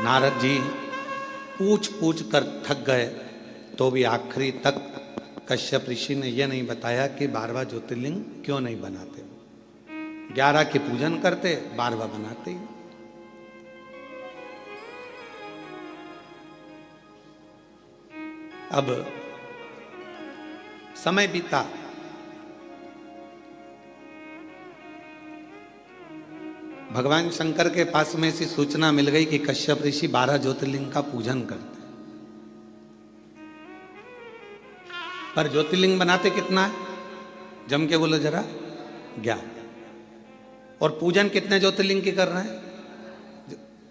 नारद जी पूछ पूछ कर थक गए, तो भी आखिरी तक कश्यप ऋषि ने यह नहीं बताया कि 12वां ज्योतिर्लिंग क्यों नहीं बनाते। 11 के पूजन करते, 12वां बनाते ही। अब समय बीता, भगवान शंकर के पास में ऐसी सूचना मिल गई कि कश्यप ऋषि 12 ज्योतिर्लिंग का पूजन करते, पर ज्योतिर्लिंग बनाते कितना है? जम के बोलो जरा, 11। और पूजन कितने ज्योतिर्लिंग की कर रहे हैं?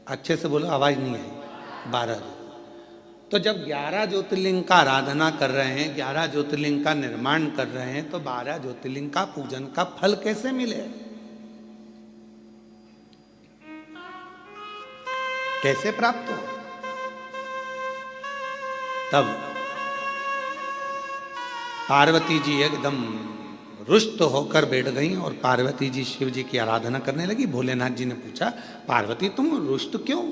अच्छे से बोलो, आवाज नहीं आई। 12। तो जब 11 ज्योतिर्लिंग का आराधना कर रहे हैं, 11 ज्योतिर्लिंग का निर्माण कर रहे हैं, तो 12 ज्योतिर्लिंग का पूजन का फल कैसे मिले? कैसे प्राप्त हो? तब पार्वती जी एकदम रुष्ट होकर बैठ गई और पार्वती जी शिव जी की आराधना करने लगी। भोलेनाथ जी ने पूछा, पार्वती तुम रुष्ट क्यों?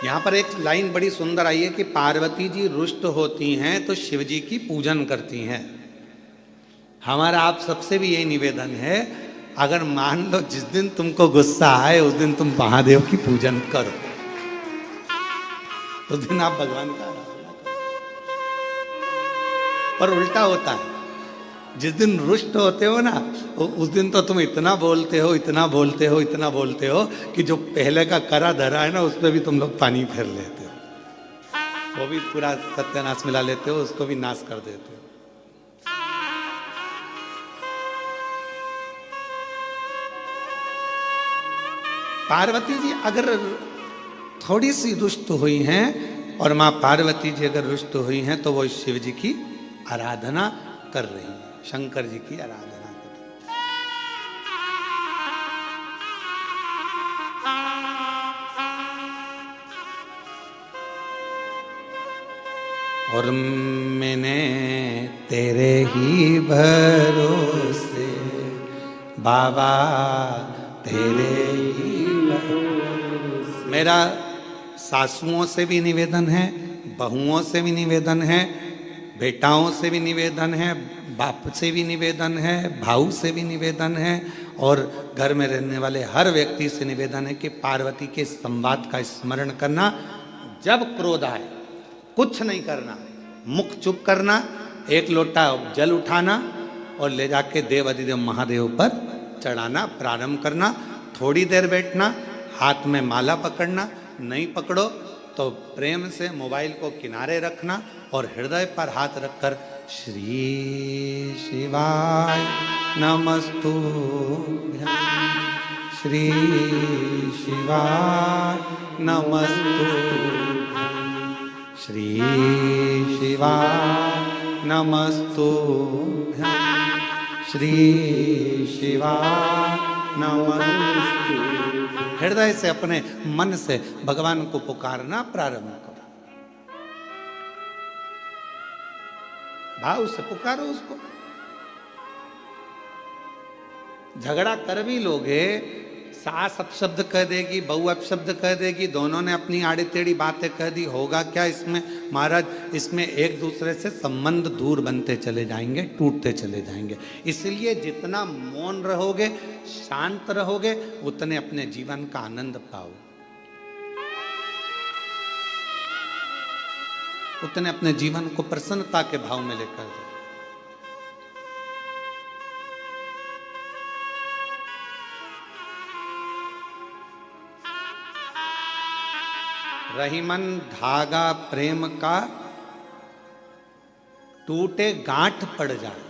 यहां पर एक लाइन बड़ी सुंदर आई है कि पार्वती जी रुष्ट होती हैं तो शिव जी की पूजन करती हैं। हमारा आप सबसे भी यही निवेदन है, अगर मान लो जिस दिन तुमको गुस्सा आए उस दिन तुम महादेव की पूजन करो, उस दिन आप भगवान का आराधना करो। पर उल्टा होता है, जिस दिन रुष्ट होते हो ना, उस दिन तो तुम इतना बोलते हो, इतना बोलते हो, इतना बोलते हो कि जो पहले का करा धरा है ना, उस पर भी तुम लोग पानी फेर लेते हो, वो भी पूरा सत्यानाश मिला लेते हो, उसको भी नाश कर देते हो। पार्वती जी अगर थोड़ी सी रुष्ट हुई हैं, और मां पार्वती जी अगर रुष्ट हुई हैं, तो वो शिव जी की आराधना कर रही हैं, शंकर जी की आराधना कर रही हैं। और मैंने तेरे ही भरोसे बाबा, तेरे ही भरोसे। मेरा सासुओं से भी निवेदन है, बहुओं से भी निवेदन है, बेटाओं से भी निवेदन है, बाप से भी निवेदन है, भाऊ से भी निवेदन है, और घर में रहने वाले हर व्यक्ति से निवेदन है कि पार्वती के संवाद का स्मरण करना। जब क्रोध आए कुछ नहीं करना, मुख चुप करना, एक लोटा जल उठाना और ले जाके देव अधिदेव महादेव पर चढ़ाना प्रारंभ करना। थोड़ी देर बैठना, हाथ में माला पकड़ना, नहीं पकड़ो तो प्रेम से मोबाइल को किनारे रखना और हृदय पर हाथ रखकर श्री शिवाय नमस्तुभ्यं, श्री शिवाय नमस्तुभ्यं, श्री शिवाय नमस्तुभ्यं, श्री शिवाय नमस्तुभ्यं। हृदय से अपने मन से भगवान को पुकारना प्रारंभ करो, भाव से पुकारो उसको। झगड़ा कर भी लोगे, सास अपशब्द कह देगी, बहू अपशब्द कह देगी, दोनों ने अपनी आड़ी टेढ़ी बातें कह दी, होगा क्या इसमें महाराज? इसमें एक दूसरे से संबंध दूर बनते चले जाएंगे, टूटते चले जाएंगे। इसलिए जितना मौन रहोगे, शांत रहोगे, उतने अपने जीवन का आनंद पाओगे, उतने अपने जीवन को प्रसन्नता के भाव में लेकर जाओ। रहीमन धागा प्रेम का टूटे गांठ पड़ जाए।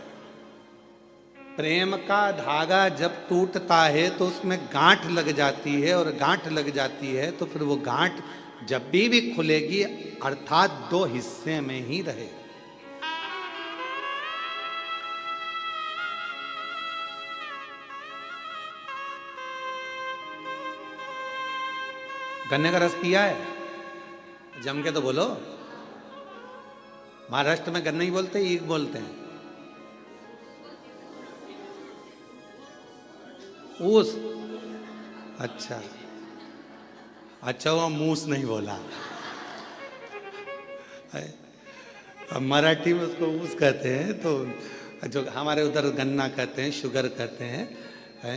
प्रेम का धागा जब टूटता है तो उसमें गांठ लग जाती है, और गांठ लग जाती है तो फिर वो गांठ जब भी खुलेगी, अर्थात दो हिस्से में ही रहे। गन्ने का रस पिया है? जम के तो बोलो। महाराष्ट्र में गन्ना ही बोलते हैं, ईख बोलते हैं। ऊस अच्छा अच्छा, वो मूस नहीं बोला। अब मराठी में उसको मूस कहते हैं, तो जो हमारे उधर गन्ना कहते हैं, शुगर कहते हैं, है?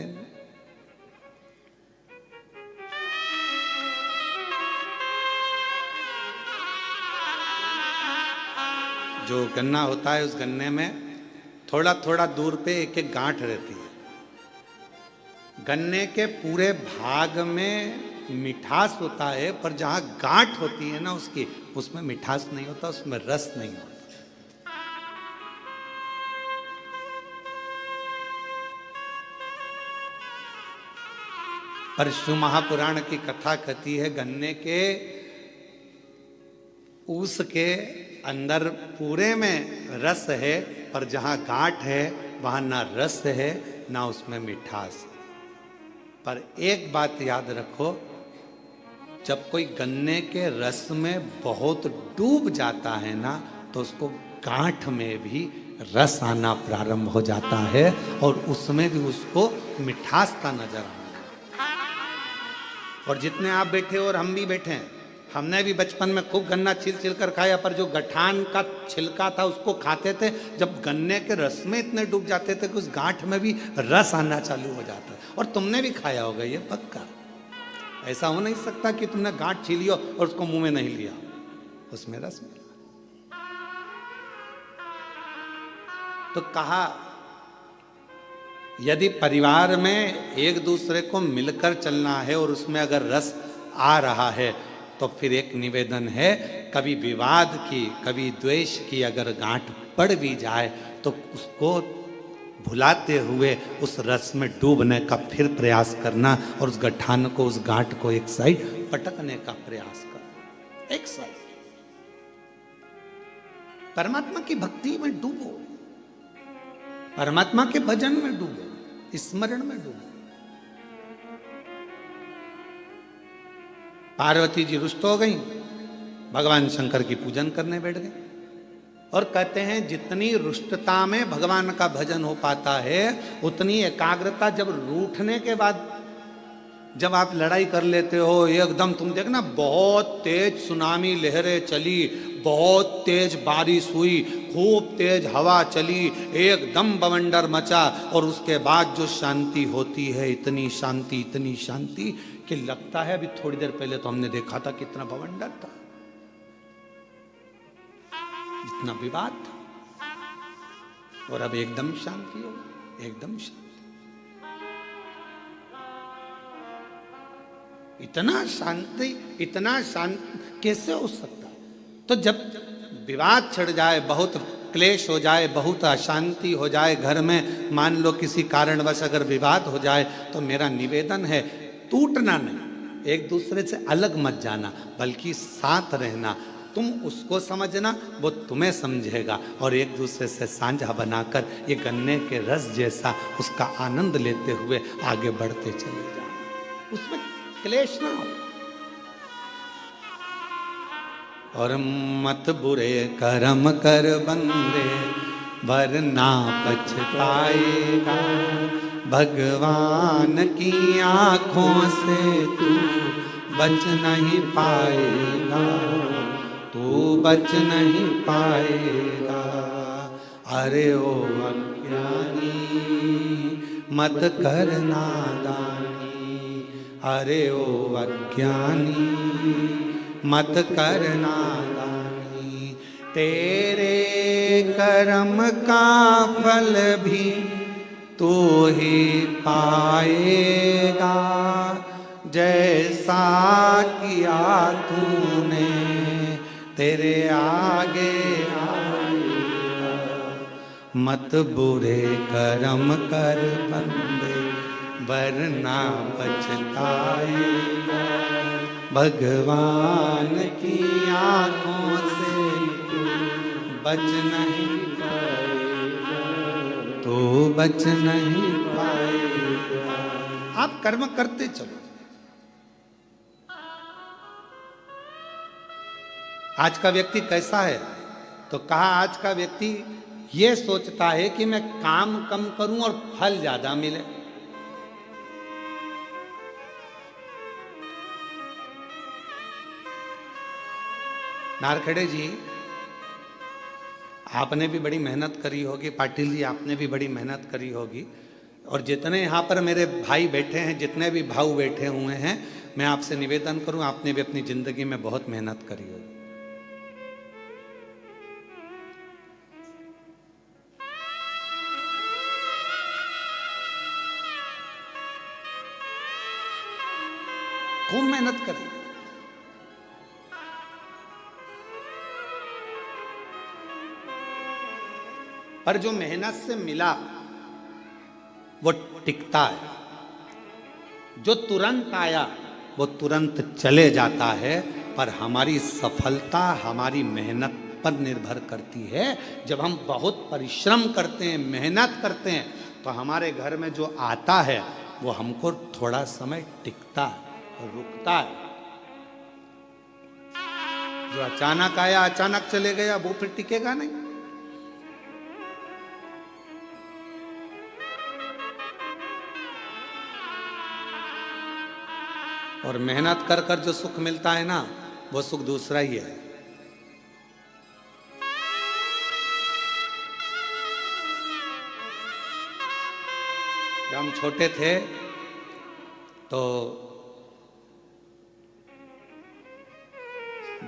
जो गन्ना होता है, उस गन्ने में थोड़ा थोड़ा दूर पे एक एक गांठ रहती है। गन्ने के पूरे भाग में मिठास होता है, पर जहां गांठ होती है ना उसकी, उसमें मिठास नहीं होता, उसमें रस नहीं होता। पर शिव महापुराण की कथा कहती है, गन्ने के ऊस के अंदर पूरे में रस है, पर जहां गांठ है वहां ना रस है ना उसमें मिठास। पर एक बात याद रखो, जब कोई गन्ने के रस में बहुत डूब जाता है ना, तो उसको गांठ में भी रस आना प्रारंभ हो जाता है और उसमें भी उसको मिठासता नजर आना। और जितने आप बैठे और हम भी बैठे हैं, हमने भी बचपन में खूब गन्ना छिल छिल कर खाया, पर जो गठान का छिलका था उसको खाते थे, जब गन्ने के रस में इतने डूब जाते थे कि उस गांठ में भी रस आना चालू हो जाता है। और तुमने भी खाया होगा ये पक्का। ऐसा हो नहीं सकता कि तुमने गांठ छीली और उसको मुंह में नहीं लिया, उसमें रस मिला। तो कहा, यदि परिवार में एक दूसरे को मिलकर चलना है और उसमें अगर रस आ रहा है, तो फिर एक निवेदन है, कभी विवाद की, कभी द्वेष की अगर गांठ पड़ भी जाए, तो उसको भुलाते हुए उस रस में डूबने का फिर प्रयास करना, और उस गठान को, उस गांठ को एक साइड पटकने का प्रयास करना, एक साइड। परमात्मा की भक्ति में डूबो, परमात्मा के भजन में डूबो, स्मरण में डूबो। पार्वती जी रुष्ट हो गई, भगवान शंकर की पूजन करने बैठ गए। और कहते हैं जितनी रुष्टता में भगवान का भजन हो पाता है, उतनी एकाग्रता जब रूठने के बाद, जब आप लड़ाई कर लेते हो एकदम, तुम देखना बहुत तेज सुनामी लहरें चली, बहुत तेज बारिश हुई, खूब तेज हवा चली, एकदम बवंडर मचा, और उसके बाद जो शांति होती है, इतनी शांति कि लगता है अभी थोड़ी देर पहले तो हमने देखा था कितना बवंडर था, इतना विवाद था, और अब एकदम शांति हो, एकदम शांति। इतना शांत कैसे हो सकता है? तो जब विवाद छिड़ जाए, बहुत क्लेश हो जाए, बहुत अशांति हो जाए घर में, मान लो किसी कारणवश अगर विवाद हो जाए, तो मेरा निवेदन है, टूटना नहीं, एक दूसरे से अलग मत जाना, बल्कि साथ रहना। तुम उसको समझना, वो तुम्हें समझेगा, और एक दूसरे से साझा बनाकर ये गन्ने के रस जैसा उसका आनंद लेते हुए आगे बढ़ते चले जाना, उसमें क्लेश ना हो। और मत बुरे कर्म कर बंदे, वरना पछताएगा, भगवान की आंखों से तू बच नहीं पाएगा, तू बच नहीं पाएगा। अरे ओ अज्ञानी मत कर नादानी, अरे ओ अज्ञानी मत कर नादानी, तेरे कर्म का फल भी तू ही पाएगा, जैसा किया तूने तेरे आगे आएगा। मत बुरे कर्म कर बंदे, वरना पछताएगा, भगवान की आंखों से तू बच नहीं पाएगा, तू बच नहीं पाएगा। आप कर्म करते चलो। आज का व्यक्ति कैसा है? तो कहा, आज का व्यक्ति ये सोचता है कि मैं काम कम करूं और फल ज्यादा मिले। नारखेड़े जी, आपने भी बड़ी मेहनत करी होगी, पाटिल जी आपने भी बड़ी मेहनत करी होगी, और जितने यहाँ पर मेरे भाई बैठे हैं, जितने भी भाऊ बैठे हुए हैं, मैं आपसे निवेदन करूं, आपने भी अपनी जिंदगी में बहुत मेहनत करी होगी। खूब मेहनत करी। पर जो मेहनत से मिला वो टिकता है, जो तुरंत आया वो तुरंत चले जाता है। पर हमारी सफलता हमारी मेहनत पर निर्भर करती है। जब हम बहुत परिश्रम करते हैं, मेहनत करते हैं, तो हमारे घर में जो आता है वो हमको थोड़ा समय टिकता है, रुकता है। जो अचानक आया अचानक चले गया वो फिर टिकेगा नहीं। और मेहनत कर कर जो सुख मिलता है ना, वो सुख दूसरा ही है। जब हम छोटे थे तो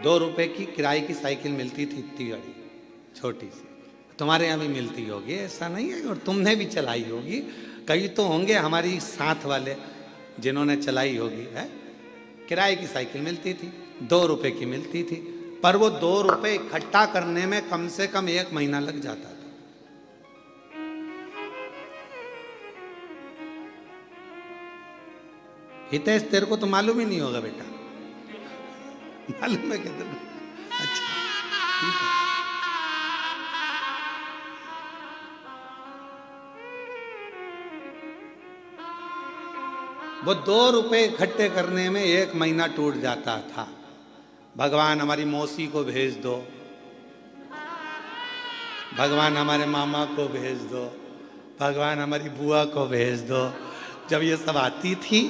2 रुपए की किराए की साइकिल मिलती थी, इतनी बड़ी छोटी सी। तुम्हारे यहाँ भी मिलती होगी, ऐसा नहीं है, और तुमने भी चलाई होगी। कई तो होंगे हमारी साथ वाले जिन्होंने चलाई होगी। है, किराए की साइकिल मिलती थी, 2 रुपए की मिलती थी, पर वो 2 रुपए इकट्ठा करने में कम से कम 1 महीना लग जाता था। हितेश, तेरे को तो मालूम ही नहीं होगा बेटा। मालूम है क्या तेरे को? अच्छा, ठीक है। वो 2 रुपए इकट्ठे करने में 1 महीना टूट जाता था। भगवान हमारी मौसी को भेज दो, भगवान हमारे मामा को भेज दो, भगवान हमारी बुआ को भेज दो। जब ये सब आती थी,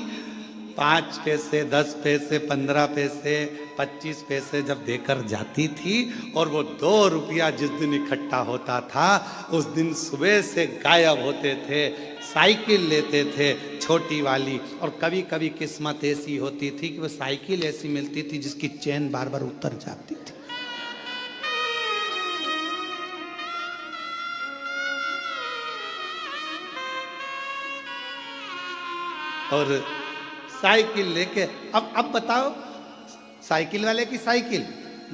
5 पैसे, 10 पैसे, 15 पैसे, 25 पैसे जब देकर जाती थी, और वो 2 रुपया जिस दिन इकट्ठा होता था, उस दिन सुबह से गायब होते थे। साइकिल लेते थे छोटी वाली, और कभी कभी किस्मत ऐसी होती थी कि वो साइकिल ऐसी मिलती थी जिसकी चेन बार बार उतर जाती थी। और साइकिल लेके अब बताओ, साइकिल वाले की साइकिल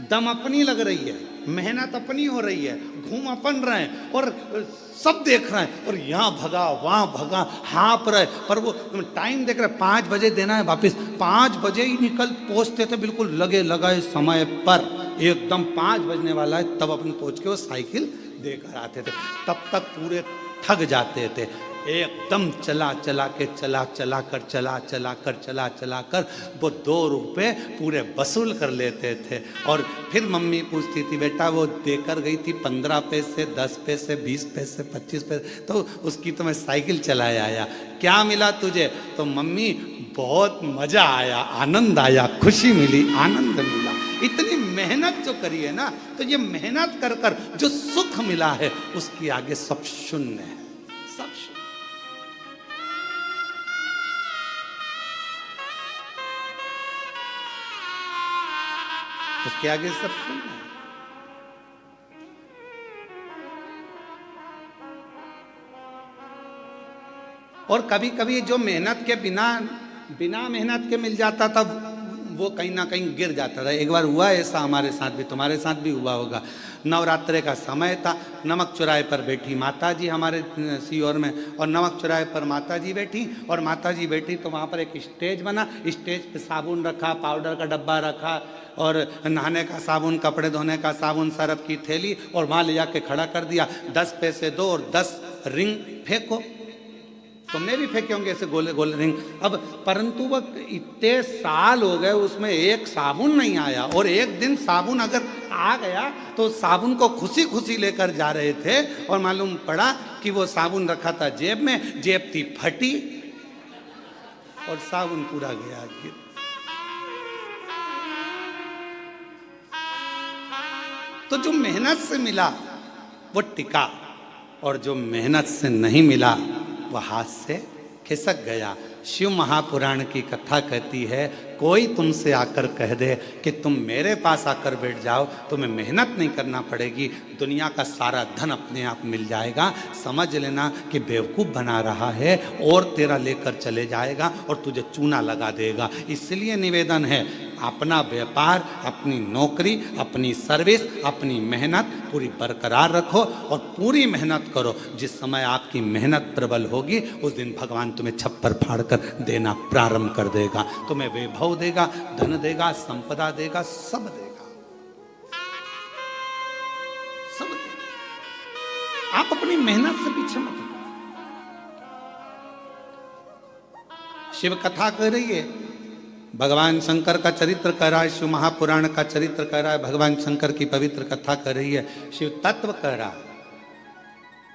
दम अपनी लग रही है, मेहनत अपनी हो रही है, घूम अपन रहे हैं, और सब देख रहे हैं, और यहाँ भगा वहाँ भगा, हाँप रहे, पर वो टाइम देख रहे, 5 बजे देना है वापस। 5 बजे ही निकल पहुँचते थे, बिल्कुल लगे लगाए समय पर, एकदम 5 बजने वाला है तब अपन पहुँच के वो साइकिल देकर आते थे। तब तक पूरे थक जाते थे, एकदम चला कर वो 2 रुपए पूरे वसूल कर लेते थे। और फिर मम्मी पूछती थी, बेटा वो देकर गई थी 15 पैसे, 10 पैसे, 20 पैसे, 25 पैसे, तो उसकी तो मैं साइकिल चलाया आया, क्या मिला तुझे? तो मम्मी बहुत मजा आया, आनंद आया, खुशी मिली, आनंद मिला। इतनी मेहनत जो करी है ना, तो ये मेहनत कर कर जो सुख मिला है, उसके आगे सब शून्य है, सब शून्य। उसके आगे सब शून्य है। और कभी कभी जो मेहनत के बिना मेहनत के मिल जाता था, वो कहीं ना कहीं गिर जाता था। एक बार हुआ ऐसा हमारे साथ भी, तुम्हारे साथ भी हुआ होगा। नवरात्रे का समय था, नमक चौराहे पर बैठी माता जी हमारे सीहोर में, और नमक चौराहे पर माता जी बैठी, और माता जी बैठी तो वहाँ पर एक स्टेज बना, स्टेज पे साबुन रखा, पाउडर का डब्बा रखा, और नहाने का साबुन, कपड़े धोने का साबुन, सरफ की थैली, और वहाँ ले जाके खड़ा कर दिया। 10 पैसे दो और 10 रिंग फेंको। तुमने भी फेंके होंगे ऐसे गोले गोले रिंग। अब परंतु वह इतने साल हो गए, उसमें एक साबुन नहीं आया, और एक दिन साबुन अगर आ गया तो साबुन को खुशी खुशी लेकर जा रहे थे, और मालूम पड़ा कि वो साबुन रखा था जेब में, जेब थी फटी, और साबुन पूरा गया। तो जो मेहनत से मिला वो टिका, और जो मेहनत से नहीं मिला वो हाथ से खिसक गया। शिव महापुराण की कथा कहती है, कोई तुमसे आकर कह दे कि तुम मेरे पास आकर बैठ जाओ, तुम्हें मेहनत नहीं करना पड़ेगी, दुनिया का सारा धन अपने आप मिल जाएगा, समझ लेना कि बेवकूफ़ बना रहा है और तेरा लेकर चले जाएगा और तुझे चूना लगा देगा। इसलिए निवेदन है, अपना व्यापार, अपनी नौकरी, अपनी सर्विस, अपनी मेहनत पूरी बरकरार रखो और पूरी मेहनत करो। जिस समय आपकी मेहनत प्रबल होगी उस दिन भगवान तुम्हें छप्पर फाड़ कर देना प्रारंभ कर देगा, तुम्हें वैभव देगा, धन देगा, संपदा देगा, सब देगा, सब देगा। आप अपनी मेहनत से पीछे मत। शिव कथा कह रही है, भगवान शंकर का चरित्र कह रहा है, शिव महापुराण का चरित्र कह रहा है, भगवान शंकर की पवित्र कथा कर रही है, शिव तत्व कह रहा है।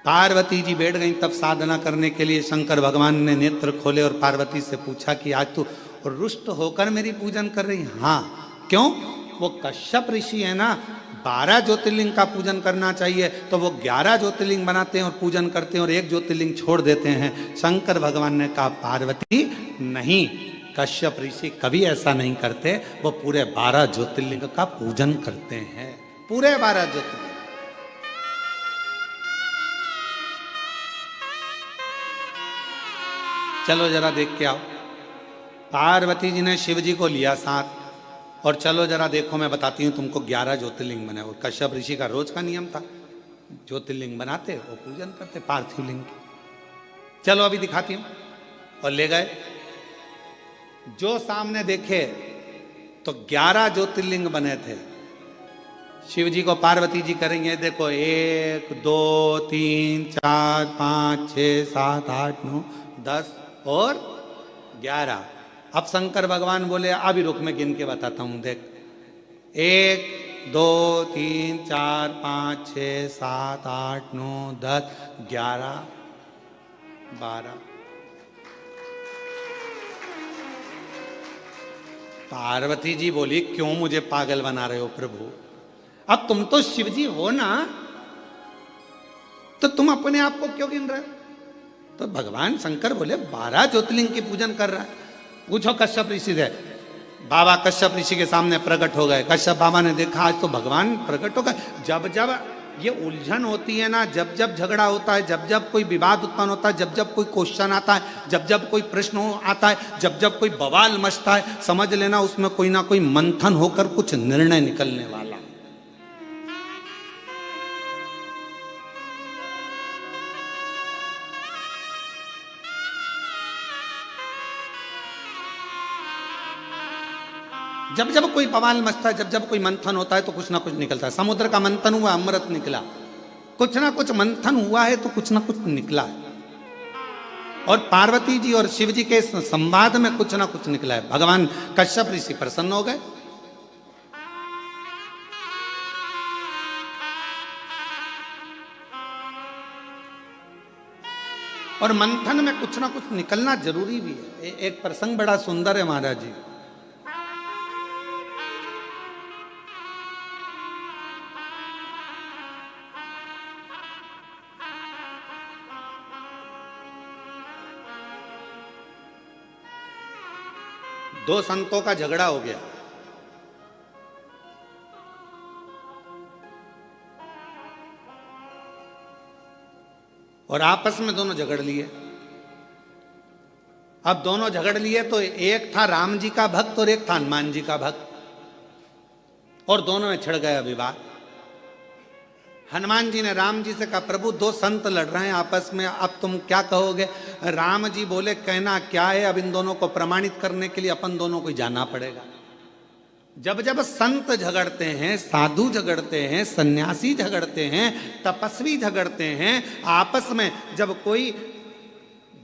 पार्वती जी बैठ गई तब साधना करने के लिए, शंकर भगवान ने नेत्र खोले और पार्वती से पूछा कि आज तू रुष्ट होकर मेरी पूजन कर रही? हाँ। क्यों? वो कश्यप ऋषि है ना, 12 ज्योतिर्लिंग का पूजन करना चाहिए, तो वो 11 ज्योतिर्लिंग बनाते हैं और पूजन करते हैं और एक ज्योतिर्लिंग छोड़ देते हैं। शंकर भगवान ने कहा, पार्वती नहीं, कश्यप ऋषि कभी ऐसा नहीं करते, वो पूरे 12 ज्योतिर्लिंग का पूजन करते हैं, पूरे 12 ज्योतिर्लिंग। चलो जरा देख के आओ। पार्वती जी ने शिव जी को लिया साथ और चलो जरा देखो, मैं बताती हूँ तुमको 11 ज्योतिर्लिंग बने। वो कश्यप ऋषि का रोज का नियम था, ज्योतिर्लिंग बनाते वो पूजन करते पार्थिव लिंग की। चलो अभी दिखाती हूँ। और ले गए, जो सामने देखे तो 11 ज्योतिर्लिंग बने थे। शिव जी को पार्वती जी करेंगे, देखो 1 2 3 4 5 6 7 8 9 10 और 11। अब शंकर भगवान बोले, अभी रुक मैं गिन के बताता हूं, देख 1 2 3 4 5 6 7 8 9 10 11 12। पार्वती जी बोली, क्यों मुझे पागल बना रहे हो प्रभु? अब तुम तो शिव जी हो ना, तो तुम अपने आप को क्यों गिन रहे हो? तो भगवान शंकर बोले, 12 ज्योतिर्लिंग की पूजन कर रहा है। पूछो कश्यप ऋषि से। बाबा कश्यप ऋषि के सामने प्रकट हो गए। कश्यप बाबा ने देखा, आज तो भगवान प्रकट हो गए। जब जब ये उलझन होती है ना, जब जब झगड़ा होता है, जब जब कोई विवाद उत्पन्न होता है, जब जब कोई क्वेश्चन आता है, जब जब कोई प्रश्न आता है, जब जब कोई बवाल मचता है, समझ लेना उसमें कोई ना कोई मंथन होकर कुछ निर्णय निकलने वाला। जब जब कोई बवाल मचता है, जब जब कोई मंथन होता है तो कुछ ना कुछ निकलता है। समुद्र का मंथन हुआ, अमृत निकला। कुछ ना कुछ मंथन हुआ है तो कुछ ना कुछ निकला है। और पार्वती जी और शिव जी के संवाद में कुछ ना कुछ निकला है। भगवान कश्यप ऋषि प्रसन्न हो गए। और मंथन में कुछ ना कुछ निकलना जरूरी भी है। एक प्रसंग बड़ा सुंदर है महाराज जी। दो संतों का झगड़ा हो गया। और आपस में दोनों झगड़ लिए। अब दोनों झगड़ लिए तो एक था राम जी का भक्त और एक था हनुमान जी का भक्त, और दोनों में छिड़ गया विवाद। हनुमान जी ने राम जी से कहा, प्रभु दो संत लड़ रहे हैं आपस में, अब तुम क्या कहोगे? राम जी बोले, कहना क्या है, अब इन दोनों को प्रमाणित करने के लिए अपन दोनों को जाना पड़ेगा। जब जब संत झगड़ते हैं, साधु झगड़ते हैं, सन्यासी झगड़ते हैं, तपस्वी झगड़ते हैं आपस में, जब कोई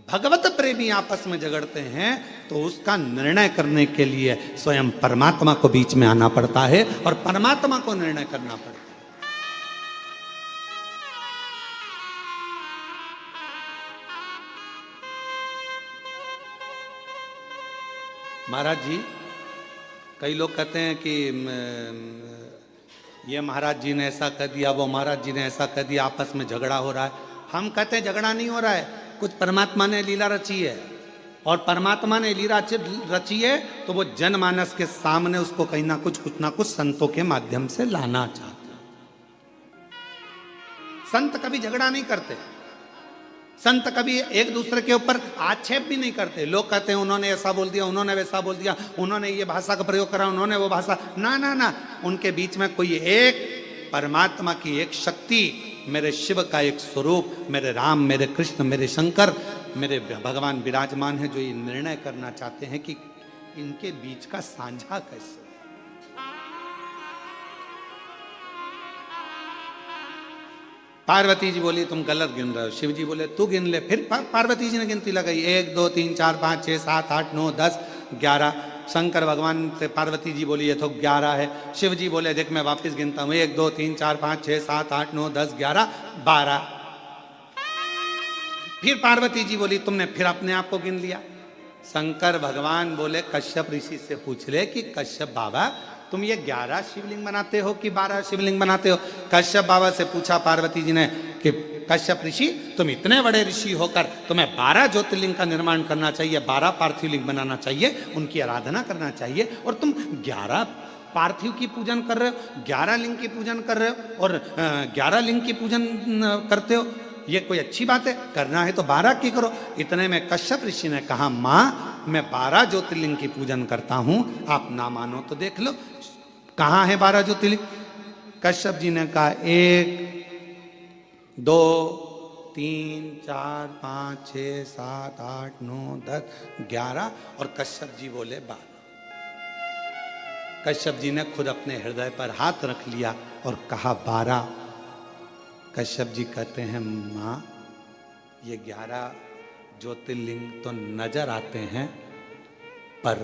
भगवत प्रेमी आपस में झगड़ते हैं तो उसका निर्णय करने के लिए स्वयं परमात्मा को बीच में आना पड़ता है और परमात्मा को निर्णय करना पड़ता है। महाराज जी, कई लोग कहते हैं कि ये महाराज जी ने ऐसा कर दिया, वो महाराज जी ने ऐसा कर दिया, आपस में झगड़ा हो रहा है। हम कहते हैं झगड़ा नहीं हो रहा है, कुछ परमात्मा ने लीला रची है, और परमात्मा ने लीला रची है तो वो जनमानस के सामने उसको कहीं ना कुछ संतों के माध्यम से लाना चाहते हैं। संत कभी झगड़ा नहीं करते, संत कभी एक दूसरे के ऊपर आक्षेप भी नहीं करते। लोग कहते हैं उन्होंने ऐसा बोल दिया, उन्होंने वैसा बोल दिया, उन्होंने ये भाषा का प्रयोग करा, उन्होंने वो भाषा, ना ना ना, उनके बीच में कोई एक परमात्मा की एक शक्ति, मेरे शिव का एक स्वरूप, मेरे राम, मेरे कृष्ण, मेरे शंकर, मेरे भगवान विराजमान है, जो ये निर्णय करना चाहते हैं कि इनके बीच का साझा कैसे। पार्वती जी बोली तुम गलत गिन रहे हो, शिव जी बोले तू गिन ले। फिर पार्वती जी ने गिनती लगाई, 1 2 3 4 5 6 7 8 9 10 11। शंकर भगवान से पार्वती जी बोली ये तो 11 है। शिव जी बोले देख मैं वापस गिनता हूं, 1 2 3 4 5 6 7 8 9 10 11 12। फिर पार्वती जी बोली तुमने फिर अपने आप को गिन लिया। शंकर भगवान बोले कश्यप ऋषि से पूछ ले कि कश्यप बाबा तुम ये 11 शिवलिंग बनाते हो कि 12 शिवलिंग बनाते हो। कश्यप बाबा से पूछा पार्वती जी ने कि कश्यप ऋषि तुम इतने बड़े ऋषि होकर तुम्हें 12 ज्योतिर्लिंग का निर्माण करना चाहिए, 12 पार्थिव लिंग बनाना चाहिए, उनकी आराधना करना चाहिए, और तुम 11 पार्थिव की पूजन कर रहे हो, 11 लिंग की पूजन कर रहे हो और 11 लिंग की पूजन करते हो, ये कोई अच्छी बात है? करना है तो 12 की करो। इतने में कश्यप ऋषि ने कहा माँ मैं 12 ज्योतिर्लिंग की पूजन करता हूं, आप ना मानो तो देख लो कहां है 12 ज्योतिर्लिंग। कश्यप जी ने कहा 1 2 3 4 5 6 7 8 9 10 11 और कश्यप जी बोले 12। कश्यप जी ने खुद अपने हृदय पर हाथ रख लिया और कहा 12। कश्यप जी कहते हैं माँ ये 11 ज्योतिर्लिंग तो नजर आते हैं, पर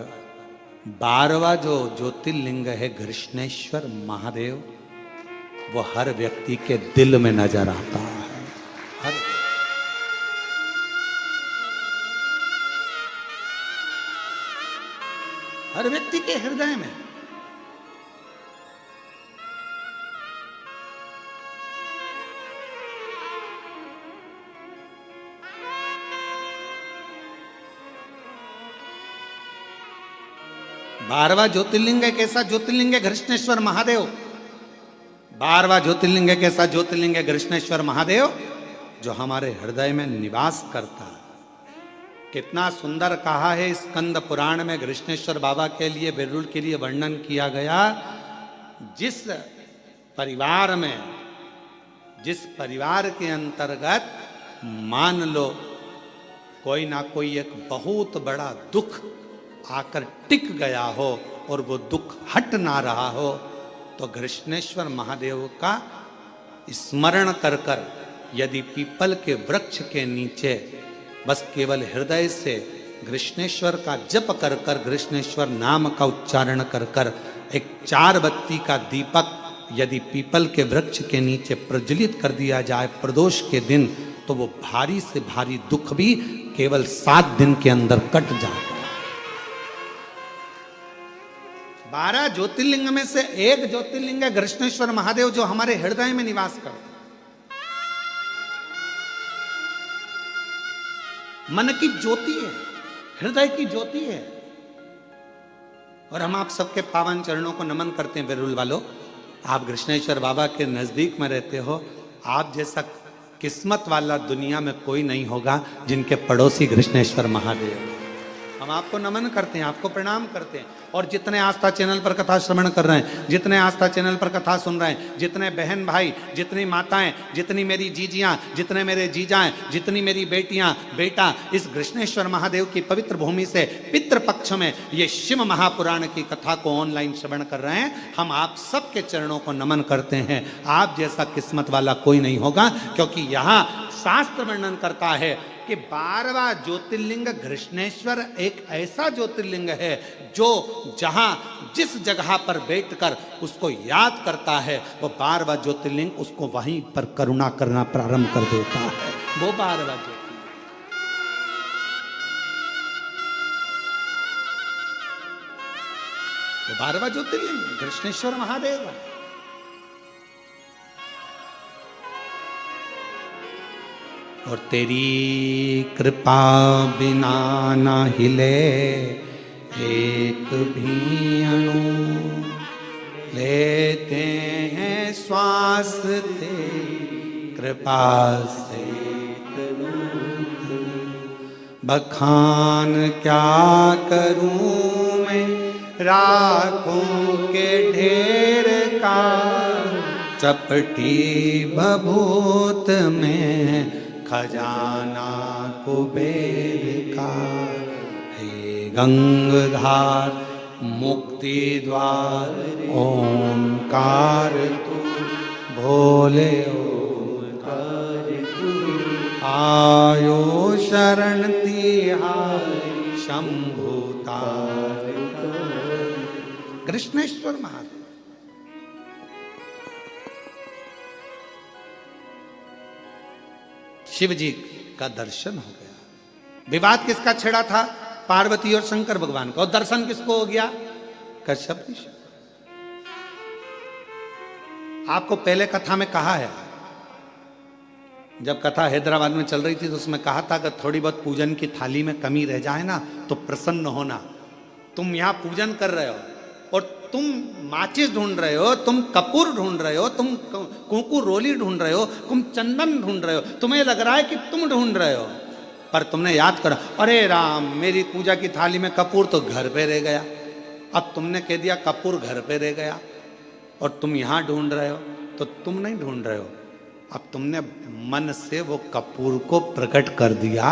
12वां जो ज्योतिर्लिंग है घृष्णेश्वर महादेव, वो हर व्यक्ति के दिल में नजर आता है, हर व्यक्ति के हृदय में। बारहवां ज्योतिर्लिंग एक ऐसा ज्योतिर्लिंग है घृष्णेश्वर महादेव। 12वां ज्योतिर्लिंग एक ऐसा ज्योतिर्लिंग है घृष्णेश्वर महादेव जो हमारे हृदय में निवास करता है। कितना सुंदर कहा है स्कंद पुराण में घृष्णेश्वर बाबा के लिए, बेरुल के लिए वर्णन किया गया। जिस परिवार में, जिस परिवार के अंतर्गत मान लो कोई ना कोई एक बहुत बड़ा दुख आकर टिक गया हो और वो दुख हट ना रहा हो, तो घृष्णेश्वर महादेव का स्मरण कर कर यदि पीपल के वृक्ष के नीचे बस केवल हृदय से घृष्णेश्वर का जप कर कर, घृष्णेश्वर नाम का उच्चारण कर कर एक 4 बत्ती का दीपक यदि पीपल के वृक्ष के नीचे प्रज्वलित कर दिया जाए प्रदोष के दिन, तो वो भारी से भारी दुख भी केवल 7 दिन के अंदर कट जाता है। 12 ज्योतिर्लिंग में से एक ज्योतिर्लिंग है घृष्णेश्वर महादेव जो हमारे हृदय में निवास करते हैं। मन की ज्योति है, हृदय की ज्योति है। और हम आप सबके पावन चरणों को नमन करते हैं। बेरुल वालों, आप घृष्णेश्वर बाबा के नजदीक में रहते हो, आप जैसा किस्मत वाला दुनिया में कोई नहीं होगा जिनके पड़ोसी घृष्णेश्वर महादेव। हम आपको नमन करते हैं, आपको प्रणाम करते हैं। और जितने आस्था चैनल पर कथा श्रवण कर रहे हैं, जितने आस्था चैनल पर कथा सुन रहे हैं, जितने बहन भाई, जितनी माताएं, जितनी मेरी जीजियां, जितने मेरे जीजाएं, जितनी मेरी बेटियां बेटा इस घृष्णेश्वर महादेव की पवित्र भूमि से पितृपक्ष में ये शिव महापुराण की कथा को ऑनलाइन श्रवण कर रहे हैं, हम आप सबके चरणों को नमन करते हैं। आप जैसा किस्मत वाला कोई नहीं होगा, क्योंकि यहाँ शास्त्र वर्णन करता है कि 12वां ज्योतिर्लिंग घृष्णेश्वर एक ऐसा ज्योतिर्लिंग है जो जहां जिस जगह पर बैठकर उसको याद करता है, वो 12वां ज्योतिर्लिंग उसको वहीं पर करुणा करना प्रारंभ कर देता है। वो 12वां ज्योतिर्लिंग, वो 12वां ज्योतिर्लिंग घृष्णेश्वर महादेव है। और तेरी कृपा बिना ना हिले एक भी अणु, लेते हैं श्वास तेरी कृपा से। बखान क्या करूं मैं राखों के ढेर का, चपटी भभूत में खजाना कुबेर का। हे गंगाधार मुक्ति द्वार ओंकार तू, भोले ओंकार तू। आयो शरण तिहारी शंभु तार। कृष्णेश्वर महादेव शिव जी का दर्शन हो गया। विवाद किसका छिड़ा था? पार्वती और शंकर भगवान का। और दर्शन किसको हो गया? कश्यप ऋषि। आपको पहले कथा में कहा है, जब कथा हैदराबाद में चल रही थी तो उसमें कहा था कि थोड़ी बहुत पूजन की थाली में कमी रह जाए ना तो प्रसन्न होना। तुम यहां पूजन कर रहे हो और तुम माचिस ढूंढ रहे हो, तुम कपूर ढूंढ रहे हो, तुम कुंकू रोली ढूंढ रहे हो, तुम चंदन ढूंढ रहे हो, तुम्हें लग रहा है कि तुम ढूंढ रहे हो, पर तुमने याद करा अरे राम मेरी पूजा की थाली में कपूर तो घर पे रह गया। अब तुमने कह दिया कपूर घर पे रह गया और तुम यहां ढूंढ रहे हो, तो तुम नहीं ढूंढ रहे हो, अब तुमने मन से वो कपूर को प्रकट कर दिया।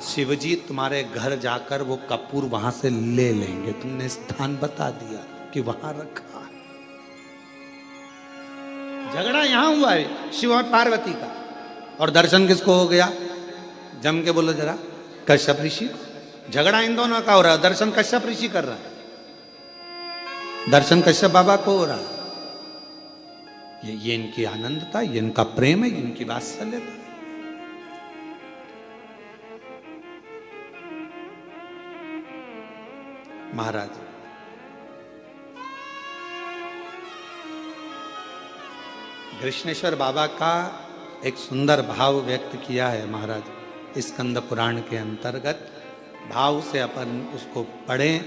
शिवजी तुम्हारे घर जाकर वो कपूर वहां से ले लेंगे। तुमने स्थान बता दिया कि वहां रखा है। झगड़ा यहां हुआ है शिव और पार्वती का। और दर्शन किसको हो गया? जम के बोलो जरा। कश्यप ऋषि। झगड़ा इन दोनों का हो रहा है, दर्शन कश्यप ऋषि कर रहा है, दर्शन कश्यप बाबा को हो रहा है। ये इनकी आनंदता, ये इनका प्रेम है, ये इनकी वात्सल्यता। महाराज कृष्णेश्वर बाबा का एक सुंदर भाव व्यक्त किया है महाराज स्कंद पुराण के अंतर्गत। भाव से अपन उसको पढ़ें,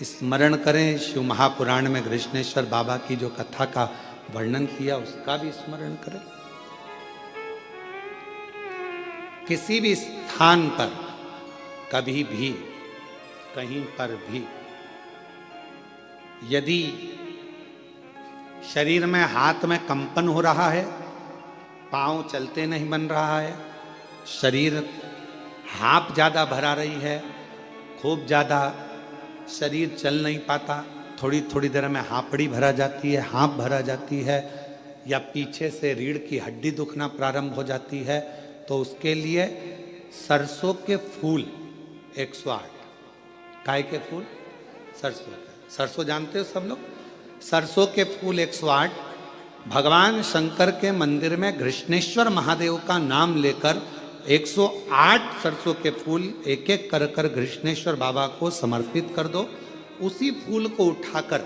स्मरण करें। शिव महापुराण में कृष्णेश्वर बाबा की जो कथा का वर्णन किया उसका भी स्मरण करें। किसी भी स्थान पर कभी भी कहीं पर भी यदि शरीर में हाथ में कंपन हो रहा है, पांव चलते नहीं बन रहा है, शरीर हाँप ज्यादा भरा रही है, खूब ज्यादा शरीर चल नहीं पाता, थोड़ी थोड़ी देर में हाँपड़ी भरा जाती है, हाँप भरा जाती है, या पीछे से रीढ़ की हड्डी दुखना प्रारंभ हो जाती है, तो उसके लिए सरसों के फूल 108। काय के फूल? सरसों के। सरसों जानते हो सब लोग? सरसों के फूल 108 भगवान शंकर के मंदिर में कृष्णेश्वर महादेव का नाम लेकर 108 सरसों के फूल एक एक कर कर कृष्णेश्वर बाबा को समर्पित कर दो। उसी फूल को उठाकर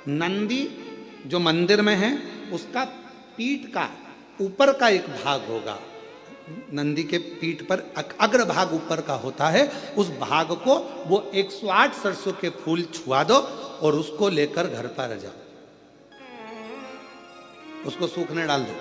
नंदी जो मंदिर में है उसका पीठ का ऊपर का एक भाग होगा, नंदी के पीठ पर अग्र भाग ऊपर का होता है, उस भाग को वो 108 सरसों के फूल छुआ दो और उसको लेकर घर पर जाओ, उसको सूखने डाल दो।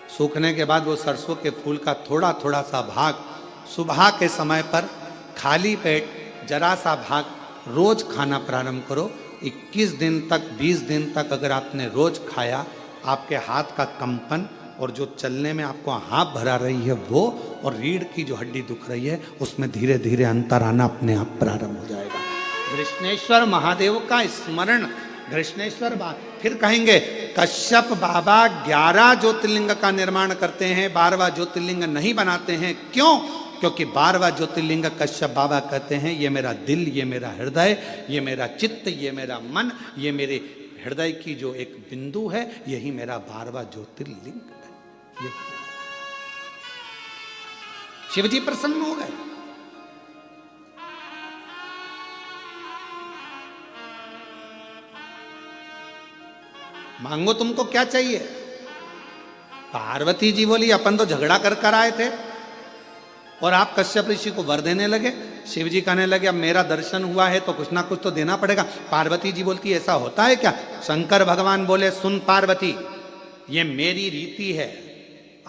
सूखने के बाद वो सरसों के फूल का थोड़ा थोड़ा सा भाग सुबह के समय पर खाली पेट जरा सा भाग रोज खाना प्रारंभ करो। 21 दिन तक 20 दिन तक अगर आपने रोज खाया, आपके हाथ का कंपन और जो चलने में आपको हाँप भरा रही है वो, और रीढ़ की जो हड्डी दुख रही है उसमें धीरे धीरे अंतर आना अपने आप प्रारंभ हो जाएगा। कृष्णेश्वर महादेव का स्मरण, कृष्णेश्वर फिर कहेंगे कश्यप बाबा 11 ज्योतिर्लिंग का निर्माण करते हैं, 12वां ज्योतिर्लिंग नहीं बनाते हैं। क्यों? क्योंकि 12वां ज्योतिर्लिंग कश्यप बाबा कहते हैं ये मेरा दिल, ये मेरा हृदय, ये मेरा चित्त, ये मेरा मन, ये मेरे हृदय की जो एक बिंदु है, यही मेरा 12वां ज्योतिर्लिंग है। शिवजी प्रसन्न हो गए। मांगो तुमको क्या चाहिए? पार्वती जी बोली अपन तो झगड़ा कर कर आए थे, और आप कश्यप ऋषि को वर देने लगे। शिव जी कहने लगे अब मेरा दर्शन हुआ है तो कुछ ना कुछ तो देना पड़ेगा। पार्वती जी बोलती है ऐसा होता है क्या? शंकर भगवान बोले सुन पार्वती, ये मेरी रीति है।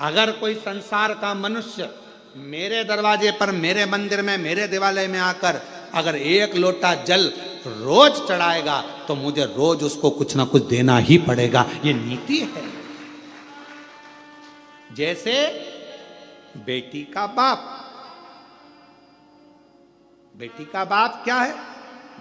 अगर कोई संसार का मनुष्य मेरे दरवाजे पर, मेरे मंदिर में, मेरे देवालय में आकर अगर एक लोटा जल रोज चढ़ाएगा तो मुझे रोज उसको कुछ ना कुछ देना ही पड़ेगा। ये नीति है। जैसे बेटी का बाप, बेटी का बाप क्या है?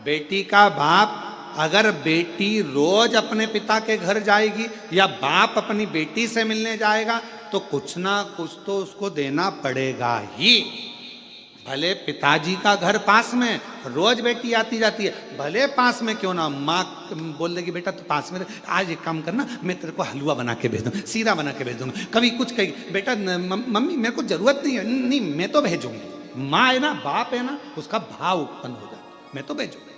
बेटी का बाप अगर बेटी रोज अपने पिता के घर जाएगी या बाप अपनी बेटी से मिलने जाएगा तो कुछ ना कुछ तो उसको देना पड़ेगा ही। भले पिताजी का घर पास में, रोज बेटी आती जाती है, भले पास में क्यों ना, माँ बोल देगी बेटा तो पास में आज एक काम करना, मैं तेरे को हलवा बना के भेज दूँ, सीरा बना के भेज दूंगा। कभी कुछ कही बेटा मम्मी मेरे को जरूरत नहीं है, नहीं मैं तो भेजूंगी। माँ है ना, बाप है ना, उसका भाव उत्पन्न हो जाता, मैं तो भेजूंगी।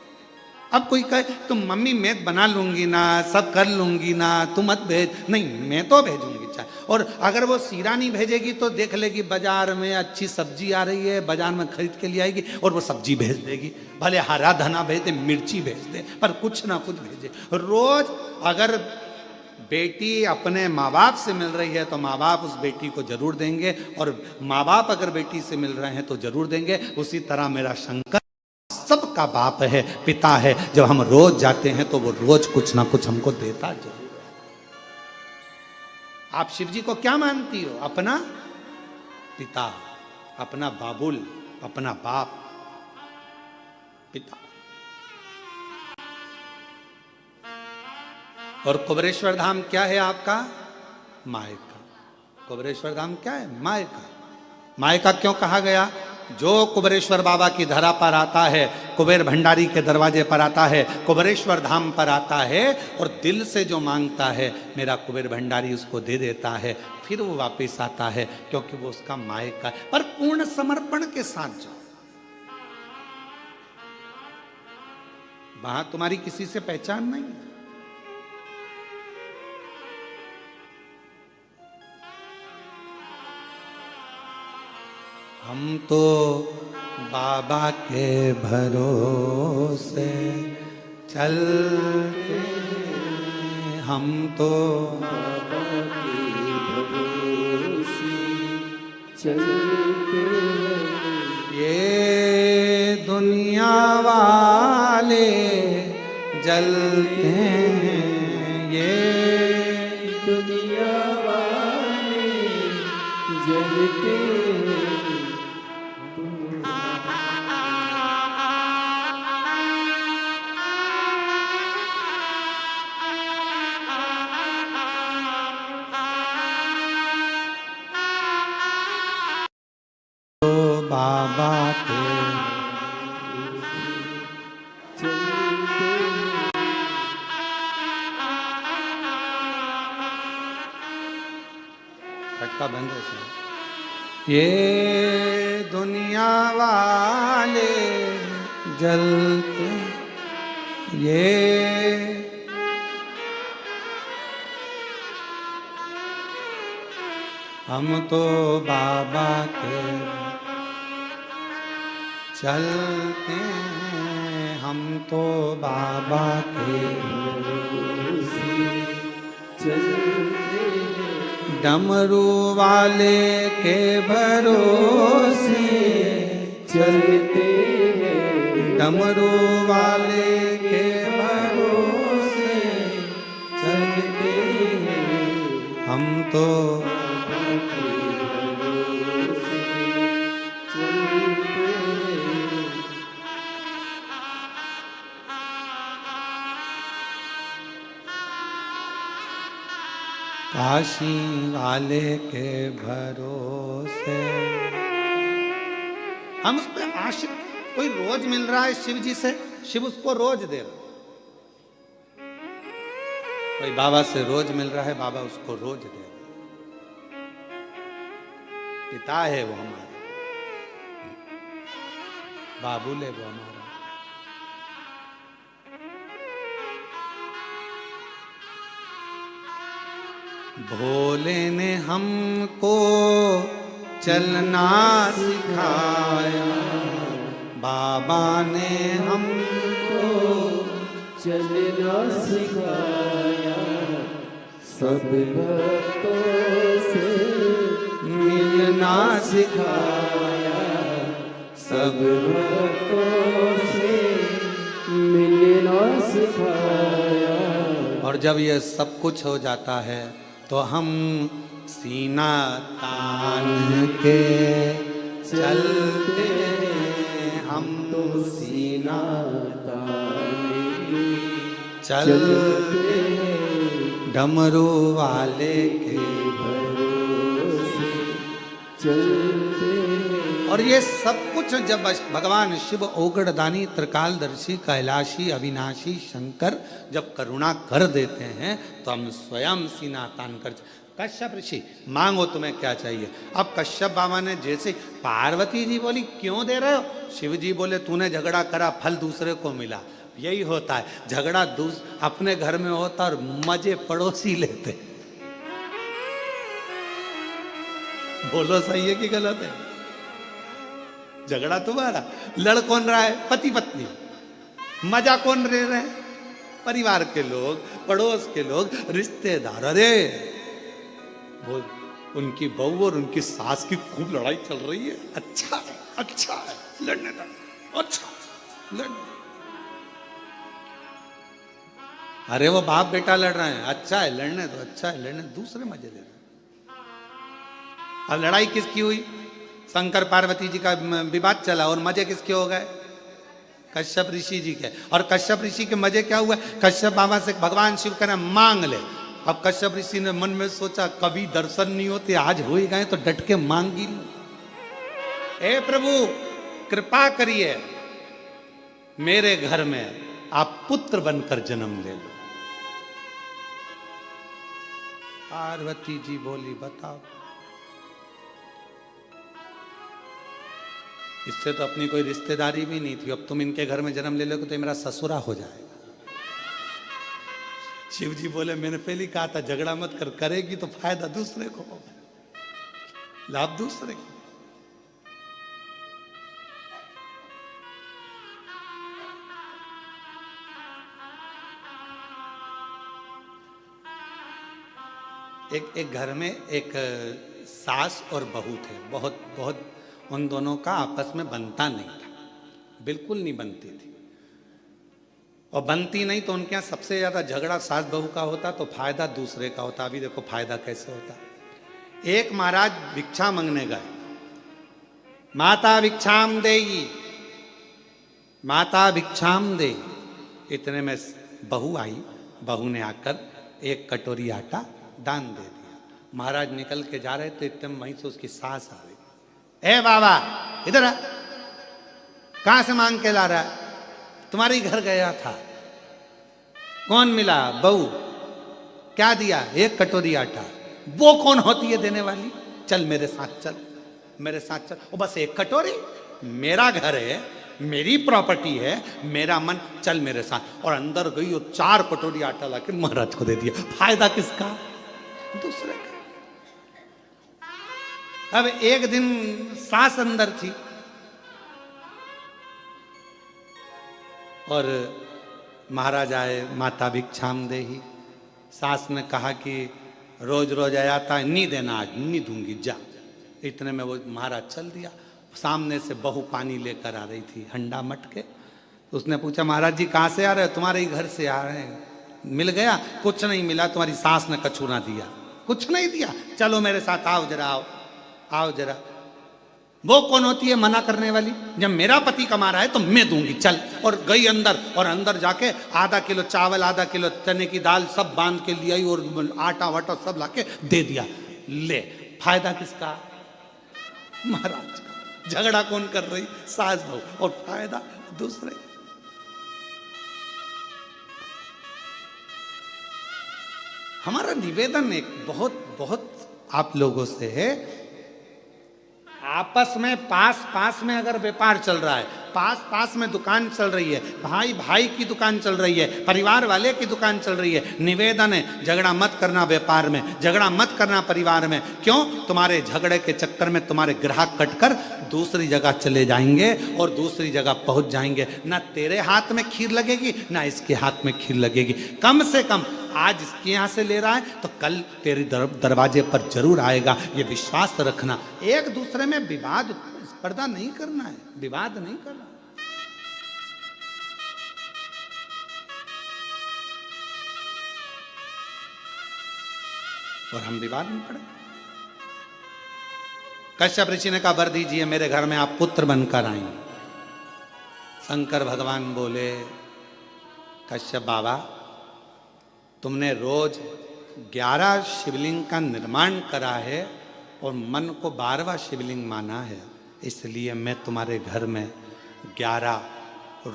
अब कोई कहे तुम मम्मी मैं बना लूंगी ना, सब कर लूंगी ना, तुम मत भेज, नहीं मैं तो भेजूंगी चाहे। और अगर वो सीरा नहीं भेजेगी तो देख लेगी बाजार में अच्छी सब्जी आ रही है, बाजार में खरीद के लिए आएगी और वो सब्जी भेज देगी। भले हरा धना भेज दे, मिर्ची भेज दे, पर कुछ ना कुछ भेजे। रोज अगर बेटी अपने माँ बाप से मिल रही है तो माँ बाप उस बेटी को जरूर देंगे, और माँ बाप अगर बेटी से मिल रहे हैं तो जरूर देंगे। उसी तरह मेरा शंकर सबका बाप है, पिता है। जब हम रोज जाते हैं तो वो रोज कुछ ना कुछ हमको देता जरूर है। आप शिव जी को क्या मानती हो? अपना पिता, अपना बाबुल, अपना बाप, पिता। और कुबेरेश्वर धाम क्या है आपका? मायका। कुबेरेश्वर धाम क्या है? मायका। मायका क्यों कहा गया? जो कुबेरेश्वर बाबा की धरा पर आता है, कुबेर भंडारी के दरवाजे पर आता है, कुबेरेश्वर धाम पर आता है और दिल से जो मांगता है मेरा कुबेर भंडारी उसको दे देता है, फिर वो वापस आता है, क्योंकि वो उसका मायका है। पर पूर्ण समर्पण के साथ जाओ, वहां तुम्हारी किसी से पहचान नहीं है। हम तो बाबा के भरोसे चलते, हम तो बाबा के भरोसे चलते, ये दुनिया वाले जलते हैं, ये दुनिया वाले जलते हैं। बाबा के फटका बंद है। ये दुनिया वाले जलते, ये हम तो बाबा के चलते हैं, हम तो बाबा के चलते हैं, डमरू वाले के भरोसे चलते हैं, डमरू वाले के भरोसे चलते हैं, हम तो काशी वाले के भरोसे। हम उस पर आश्रित, कोई रोज मिल रहा है शिव जी से, शिव उसको रोज दे रहा। कोई बाबा से रोज मिल रहा है, बाबा उसको रोज दे रहा। पिता है वो हमारा, बाबुल है वो हमारा। भोले ने हमको चलना सिखाया, बाबा ने हमको चलना सिखाया, सब भक्तों से मिलना सिखाया, सब भक्तों से मिलना सिखाया। और जब ये सब कुछ हो जाता है तो हम सीना तान के चलते हैं, हम तो सीना तान के चलते हैं, डमरू वाले के भरोसे चलते हैं। और ये सब कुछ जब भगवान शिव ओगड़दानी त्रिकालदर्शी कैलाशी अविनाशी शंकर जब करुणा कर देते हैं तो हम स्वयं सीना तान कर। कश्यप ऋषि मांगो तुम्हें क्या चाहिए। अब कश्यप बाबा ने जैसे पार्वती जी बोली क्यों दे रहे हो, शिव जी बोले तूने झगड़ा करा फल दूसरे को मिला। यही होता है, झगड़ा अपने घर में होता और मजे पड़ोसी लेते। बोलो सही है कि गलत है? झगड़ा तुम्हारा, लड़ कौन रहा है? पति पत्नी। मजा कौन ले रहे हैं? परिवार के लोग, पड़ोस के लोग, रिश्तेदार। अरे वो उनकी बहू और उनकी सास की खूब लड़ाई चल रही है। अच्छा है, अच्छा है, लड़ने दो, अच्छा लड़ने। अरे वो बाप बेटा लड़ रहे हैं, अच्छा है लड़ने दो, अच्छा है लड़ने, दूसरे मजे ले रहे हैं। अब लड़ाई किसकी हुई? शंकर पार्वती जी का विवाद चला और मजे किसके हो गए? कश्यप ऋषि जी के। और कश्यप ऋषि के मजे क्या हुआ? कश्यप बाबा से भगवान शिव कह रहे मांग ले। अब कश्यप ऋषि ने मन में सोचा कभी दर्शन नहीं होते, आज हो ही गए तो डट के मांगी लूं। हे प्रभु कृपा करिए, मेरे घर में आप पुत्र बनकर जन्म ले लो। पार्वती जी बोली बताओ, इससे तो अपनी कोई रिश्तेदारी भी नहीं थी, अब तुम इनके घर में जन्म ले लोगे तो मेरा ससुरा हो जाएगा। शिव जी बोले मैंने पहले कहा था झगड़ा मत कर, करेगी तो फायदा दूसरे को होगा, लाभ दूसरे को। एक घर में एक सास और बहू थे। बहुत उन दोनों का आपस में बनता नहीं था, बिल्कुल नहीं बनती थी। और बनती नहीं तो उनके यहाँ सबसे ज्यादा झगड़ा सास बहू का होता तो फायदा दूसरे का होता। अभी देखो फायदा कैसे होता। एक महाराज भिक्षा मांगने गए, माता भिक्षाम देगी, माता भिक्षाम दे। इतने में बहू आई, बहू ने आकर एक कटोरी आटा दान दे दिया। महाराज निकल के जा रहे तो इतने वहीं से उसकी सास आ गई। ए बाबा इधर आ, कहां से मांग के ला रहा है? तुम्हारे घर गया था। कौन मिला? बहू। क्या दिया? एक कटोरी आटा। वो कौन होती है देने वाली? चल मेरे साथ चल, मेरे साथ चल। ओ बस एक कटोरी? मेरा घर है, मेरी प्रॉपर्टी है, मेरा मन, चल मेरे साथ। और अंदर गई और 4 कटोरी आटा लाके महाराज को दे दिया। फायदा किसका? दूसरे का। अब एक दिन सास अंदर थी और महाराज आए, माता भिक्षाम देही। सास ने कहा कि रोज रोज आता है, नहीं देना आज, नहीं दूंगी, जा। इतने में वो महाराज चल दिया। सामने से बहू पानी लेकर आ रही थी हंडा मटके। उसने पूछा महाराज जी कहाँ से आ रहे हो? तुम्हारे ही घर से आ रहे हैं। मिल गया? कुछ नहीं मिला, तुम्हारी सास ने कछु ना दिया। कुछ नहीं दिया? चलो मेरे साथ आओ जरा, आओ आओ जरा। वो कौन होती है मना करने वाली? जब मेरा पति कमा रहा है तो मैं दूंगी, चल। और गई अंदर, और अंदर जाके आधा किलो चावल, आधा किलो चने की दाल सब बांध के लिए आई और आटा वाटा सब लाके दे दिया। ले, फायदा किसका? महाराज का। झगड़ा कौन कर रही? सास बहू। और फायदा दूसरे। हमारा निवेदन एक बहुत आप लोगों से है, आपस में पास में अगर व्यापार चल रहा है पास पास में दुकान चल रही है, भाई भाई की दुकान चल रही है, परिवार वाले की दुकान चल रही है, निवेदन है झगड़ा मत करना व्यापार में, झगड़ा मत करना परिवार में। क्यों? तुम्हारे झगड़े के चक्कर में तुम्हारे ग्राहक कटकर दूसरी जगह चले जाएंगे और दूसरी जगह पहुंच जाएंगे। ना तेरे हाथ में खीर लगेगी ना इसके हाथ में खीर लगेगी। कम से कम आज इसके यहाँ से ले रहा है तो कल तेरे दरवाजे पर जरूर आएगा, ये विश्वास रखना। एक दूसरे में विवाद स्पर्धा नहीं करना है, विवाद नहीं करना। और हम विवाद में पड़े। कश्यप ऋषि ने कहा वर दीजिए मेरे घर में आप पुत्र बनकर आए। शंकर भगवान बोले कश्यप बाबा तुमने रोज 11 शिवलिंग का निर्माण करा है और मन को 12वां शिवलिंग माना है, इसलिए मैं तुम्हारे घर में 11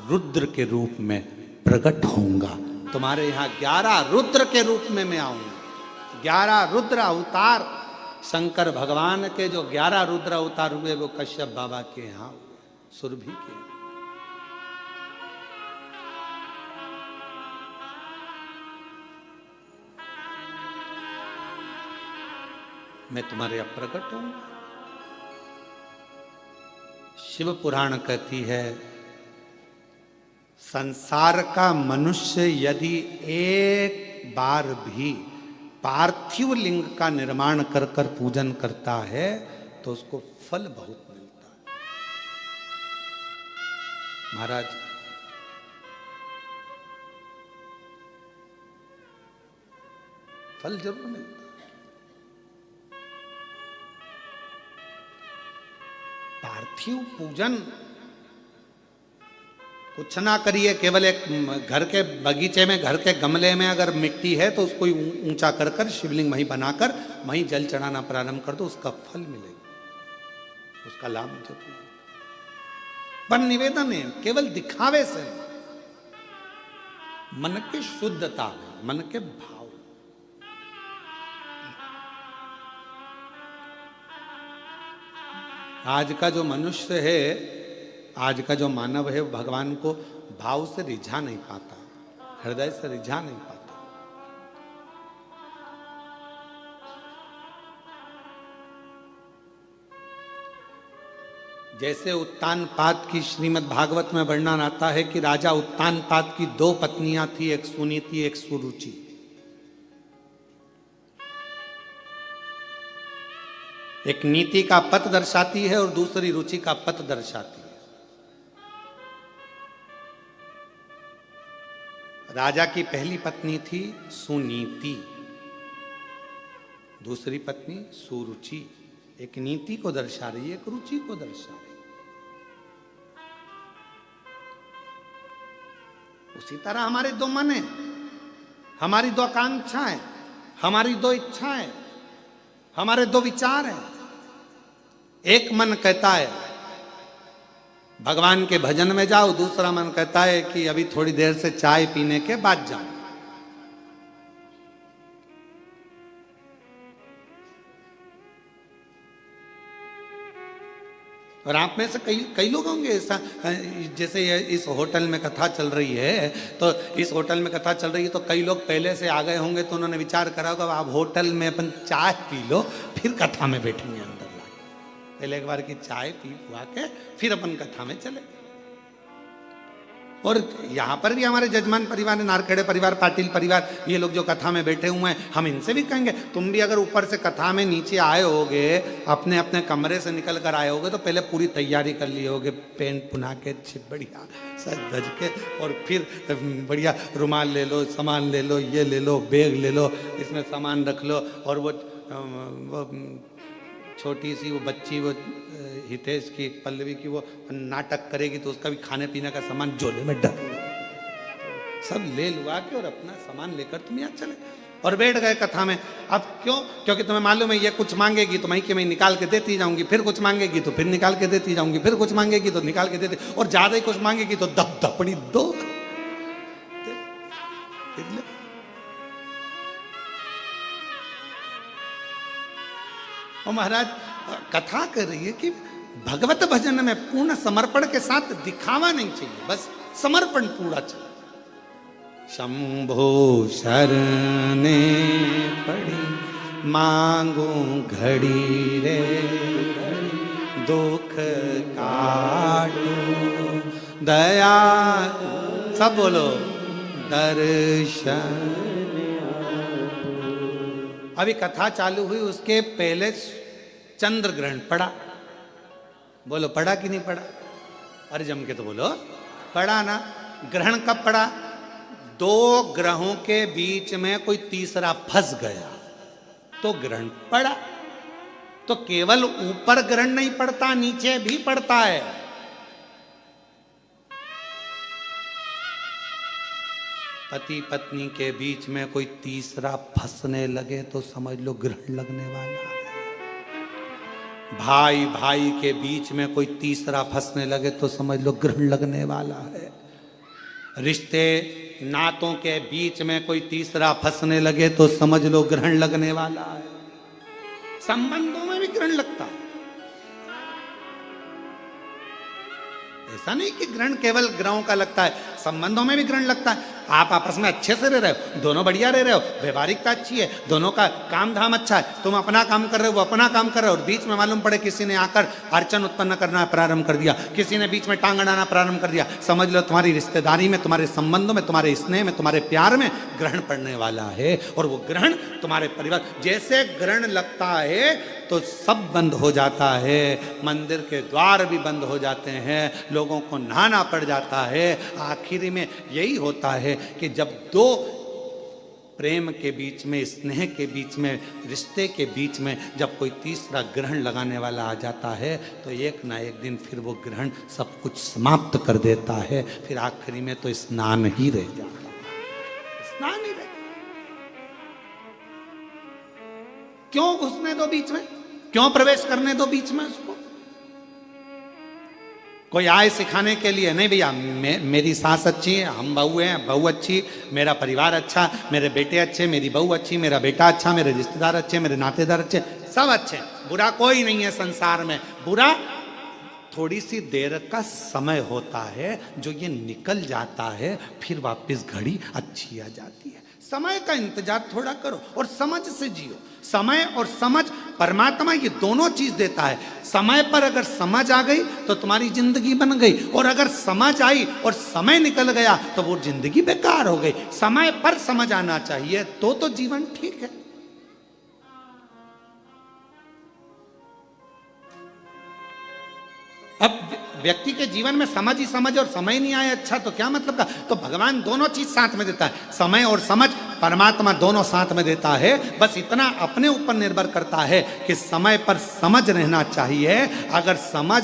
रुद्र के रूप में प्रकट होऊंगा। तुम्हारे यहाँ 11 रुद्र के रूप में मैं आऊंगा। 11 रुद्र अवतार शंकर भगवान के जो 11 रुद्र अवतार हुए वो कश्यप बाबा के यहाँ हुए, सुरभि के। मैं तुम्हारे अब प्रकट हूं। शिव पुराण कहती है संसार का मनुष्य यदि एक बार भी पार्थिव लिंग का निर्माण कर कर पूजन करता है तो उसको फल बहुत मिलता है। महाराज फल जरूर मिलता है। पार्थिव पूजन कुछ ना करिए, केवल एक घर के बगीचे में घर के गमले में अगर मिट्टी है तो उसको ऊंचा कर कर शिवलिंग वहीं बनाकर वहीं जल चढ़ाना प्रारंभ कर दो, उसका फल मिलेगा, उसका लाभ जरूर। पर निवेदन है केवल दिखावे से, मन की शुद्धता में, मन के भाव। आज का जो मनुष्य है, आज का जो मानव है, भगवान को भाव से रिझा नहीं पाता, हृदय से रिझा नहीं पाता। जैसे उत्तानपाद की श्रीमद् भागवत में वर्णन आता है कि राजा उत्तानपाद की 2 पत्नियां थी, एक सुनीति एक सुरुचि। एक नीति का पथ दर्शाती है और दूसरी रुचि का पथ दर्शाती है। राजा की पहली पत्नी थी सुनीति, दूसरी पत्नी सुरुचि। एक नीति को दर्शा रही है, एक रुचि को दर्शा रही है। उसी तरह हमारे 2 मन है, हमारी 2 आकांक्षाएं, हमारी 2 इच्छाएं, हमारे 2 विचार हैं। एक मन कहता है भगवान के भजन में जाओ, दूसरा मन कहता है कि अभी थोड़ी देर से चाय पीने के बाद जाओ। और आप में से कई लोग होंगे ऐसा, जैसे इस होटल में कथा चल रही है, तो इस होटल में कथा चल रही है तो कई लोग पहले से आ गए होंगे, तो उन्होंने विचार करा होगा आप होटल में अपन चाय पी लो फिर कथा में बैठेंगे अंदर लाके। पहले एक बार की चाय पी हुआ के फिर अपन कथा में चले। और यहाँ पर भी हमारे जजमान परिवार, नारखेड़े परिवार, पाटिल परिवार, ये लोग जो कथा में बैठे हुए हैं, हम इनसे भी कहेंगे तुम भी अगर ऊपर से कथा में नीचे आए होगे, अपने अपने कमरे से निकल कर आए होगे, तो पहले पूरी तैयारी कर लिए होगे, पेंट पुना के बढ़िया सज धज के, और फिर बढ़िया रुमाल ले लो, सामान ले लो, ये ले लो, बैग ले लो, इसमें सामान रख लो। और वो छोटी सी वो बच्ची, वो हितेश की, पल्लवी की, वो नाटक करेगी तो उसका भी खाने पीने का सामान झोले में डाल सब ले लुआ के और अपना सामान लेकर तुम यहाँ चले और बैठ गए कथा में। अब क्यों? क्योंकि तुम्हें मालूम है ये कुछ मांगेगी तो मैं कि मैं निकाल के देती जाऊंगी, फिर कुछ मांगेगी तो फिर निकाल के देती जाऊंगी, फिर कुछ मांगेगी तो निकाल के देती, और ज्यादा ही कुछ मांगेगी तो धपड़ी दो। और महाराज कथा कर रही है कि भगवत भजन में पूर्ण समर्पण के साथ दिखावा नहीं चाहिए, बस समर्पण पूरा चाहिए। शंभो शरणे पड़ी मांगू घड़ी रे घड़ी, दुख काटू दया, सब बोलो दर्शन। अभी कथा चालू हुई, उसके पहले चंद्र ग्रहण पड़ा। बोलो पड़ा कि नहीं पड़ा? अरे जम के तो बोलो पड़ा ना। ग्रहण कब पड़ा? दो ग्रहों के बीच में कोई तीसरा फंस गया तो ग्रहण पड़ा। तो केवल ऊपर ग्रहण नहीं पड़ता, नीचे भी पड़ता है। पति पत्नी के बीच में कोई तीसरा फंसने लगे तो समझ लो ग्रहण लगने वाला है। भाई भाई के बीच में कोई तीसरा फंसने लगे तो समझ लो ग्रहण लगने वाला है। रिश्ते नातों के बीच में कोई तीसरा फंसने लगे तो समझ लो ग्रहण लगने वाला है। संबंधों में भी ग्रहण लगता है। ऐसा नहीं कि ग्रहण केवल ग्रहों का लगता है, संबंधों में भी ग्रहण लगता है। आप आपस में अच्छे से रह रहे हो, दोनों बढ़िया रह रहे हो, व्यवहारिकता अच्छी है, दोनों का काम धाम अच्छा है, तुम अपना काम कर रहे हो, वो अपना काम कर रहे हो, और बीच में मालूम पड़े किसी ने आकर अड़चन उत्पन्न करना प्रारंभ कर दिया, किसी ने बीच में टांग अड़ाना प्रारंभ कर दिया, समझ लो तुम्हारी रिश्तेदारी में, तुम्हारे संबंधों में, तुम्हारे स्नेह में, तुम्हारे प्यार में ग्रहण पड़ने वाला है। और वो ग्रहण तुम्हारे परिवार, जैसे ग्रहण लगता है तो सब बंद हो जाता है, मंदिर के द्वार भी बंद हो जाते हैं, लोगों को नहाना पड़ जाता है। आखिर में यही होता है कि जब दो प्रेम के बीच में, स्नेह के बीच में, रिश्ते के बीच में जब कोई तीसरा ग्रहण लगाने वाला आ जाता है तो एक ना एक दिन फिर वो ग्रहण सब कुछ समाप्त कर देता है। फिर आखिरी में तो स्नान ही रह जाता है, स्नान ही रह। क्यों घुसने दो बीच में, क्यों प्रवेश करने दो बीच में उसको? कोई आए सिखाने के लिए नहीं, भैया मेरी सास अच्छी है, हम बहू हैं, बहू अच्छी, मेरा परिवार अच्छा, मेरे बेटे अच्छे, मेरी बहू अच्छी, मेरा बेटा अच्छा, मेरे रिश्तेदार अच्छे, मेरे नातेदार अच्छे, सब अच्छे, बुरा कोई नहीं है संसार में। बुरा थोड़ी सी देर का समय होता है जो ये निकल जाता है, फिर वापस घड़ी अच्छी आ जाती है। समय का इंतजार थोड़ा करो और समझ से जियो। समय और समझ, परमात्मा ये दोनों चीज देता है। समय पर अगर समझ आ गई तो तुम्हारी जिंदगी बन गई, और अगर समझ आई और समय निकल गया तो वो जिंदगी बेकार हो गई। समय पर समझ आना चाहिए तो जीवन ठीक है। अब व्यक्ति के जीवन में समझ ही समझ और समय नहीं आए अच्छा तो क्या मतलब का? तो भगवान दोनों चीज साथ में देता है, समय और समझ, परमात्मा दोनों साथ में देता है। बस इतना अपने ऊपर निर्भर करता है कि समय पर समझ रहना चाहिए। अगर समझ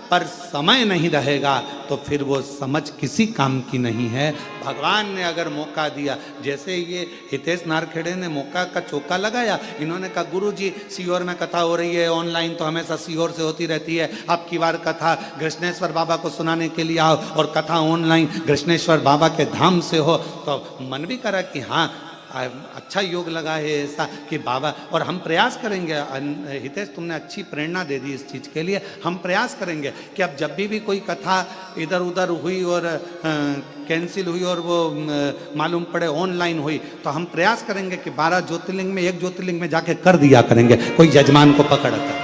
पर समय नहीं रहेगा तो फिर वो समझ किसी काम की नहीं है। भगवान ने अगर मौका दिया, जैसे ये हितेश नारखेड़े ने मौका का चौका लगाया, इन्होंने कहा गुरुजी सीहोर में कथा हो रही है ऑनलाइन, तो हमेशा सीहोर से होती रहती है, अब की बार कथा कृष्णेश्वर बाबा को सुनाने के लिए आओ और कथा ऑनलाइन कृष्णेश्वर बाबा के धाम से हो। तो मन भी करा कि हाँ अच्छा योग लगा है ऐसा कि बाबा, और हम प्रयास करेंगे। हितेश तुमने अच्छी प्रेरणा दे दी इस चीज़ के लिए। हम प्रयास करेंगे कि अब जब भी कोई कथा इधर उधर हुई और कैंसिल हुई और वो मालूम पड़े ऑनलाइन हुई, तो हम प्रयास करेंगे कि 12 ज्योतिर्लिंग में एक ज्योतिर्लिंग में जाके कर दिया करेंगे, कोई यजमान को पकड़ कर।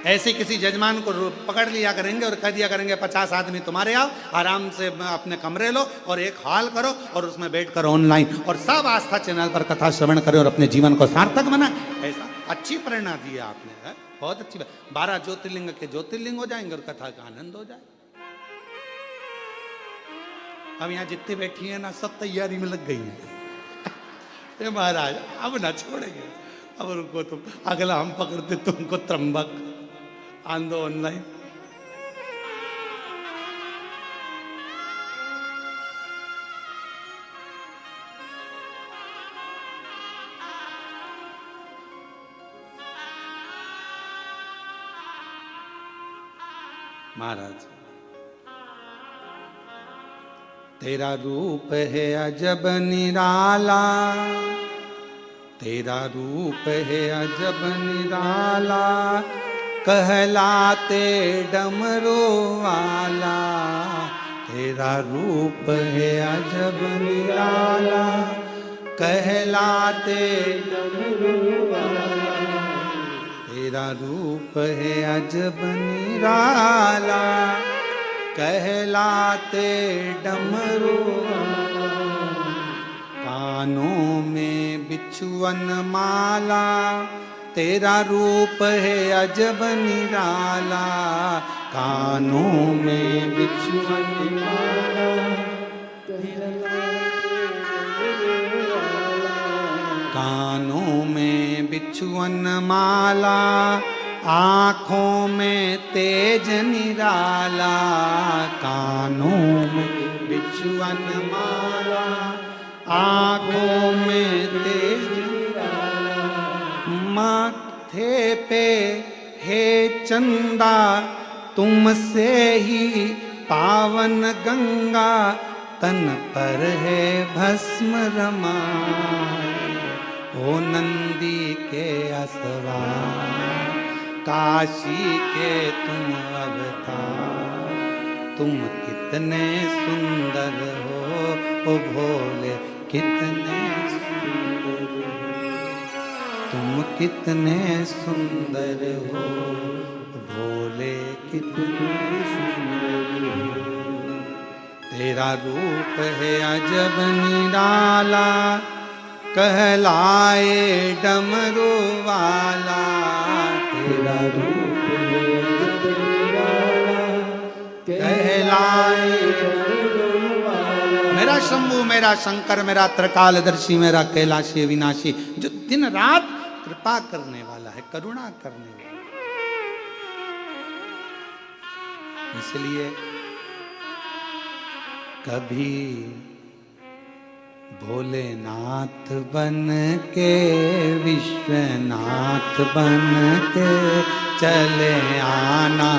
ऐसे किसी यजमान को पकड़ लिया करेंगे और कह दिया करेंगे 50 आदमी तुम्हारे आओ, आराम से अपने कमरे लो और एक हॉल करो और उसमें बैठकर ऑनलाइन और सब आस्था चैनल पर कथा श्रवण करें और अपने जीवन को सार्थक बनाए। ऐसा अच्छी प्रेरणा दी है आपने, है? बहुत अच्छी बात। 12 ज्योतिर्लिंग के ज्योतिर्लिंग हो जाएंगे और कथा का आनंद हो जाए। अब यहाँ जितनी बैठी है ना सब तैयारी में लग गई है। महाराज अब ना छोड़ेंगे, अब रुको तुम, अगला हम पकड़ते तुमको त्रंबक आंदो ऑनलाइन। महाराज तेरा रूप है अजब निराला, तेरा रूप है अजब निराला, कहलाते डमरू वाला, तेरा रूप है अजब निराला। कहलाते डमरू वाला, तेरा रूप है अजब निराला। कहलाते डमरू वाला, कानों में बिछुअन माला, तेरा रूप है अजब निराला। कानों में बिछुअन माला, कानों में बिछुअन माला, आँखों में तेज निराला। कानों में बिछुअन माला, आँखों में तेज निराला। माथे पे हे चंदा, तुमसे ही पावन गंगा, तन पर है भस्म रमाए। ओ नंदी के असवार, काशी के तुम अवतार। तुम कितने सुंदर हो ओ भोले, कितने सुंदर हो। तुम कितने सुंदर हो भोले, कितने सुंदर हो। तेरा रूप है अजब निराला, कहलाए डमरू वाला। तेरा रूप है अजब निराला, कहलाए डमरू वाला। मेरा शंभु, मेरा शंकर, मेरा त्रिकालदर्शी, मेरा कैलाशी विनाशी, जो दिन रात कृपा करने वाला है, करुणा करने वाला। इसलिए कभी भोलेनाथ बन के, विश्वनाथ बन के चले आना।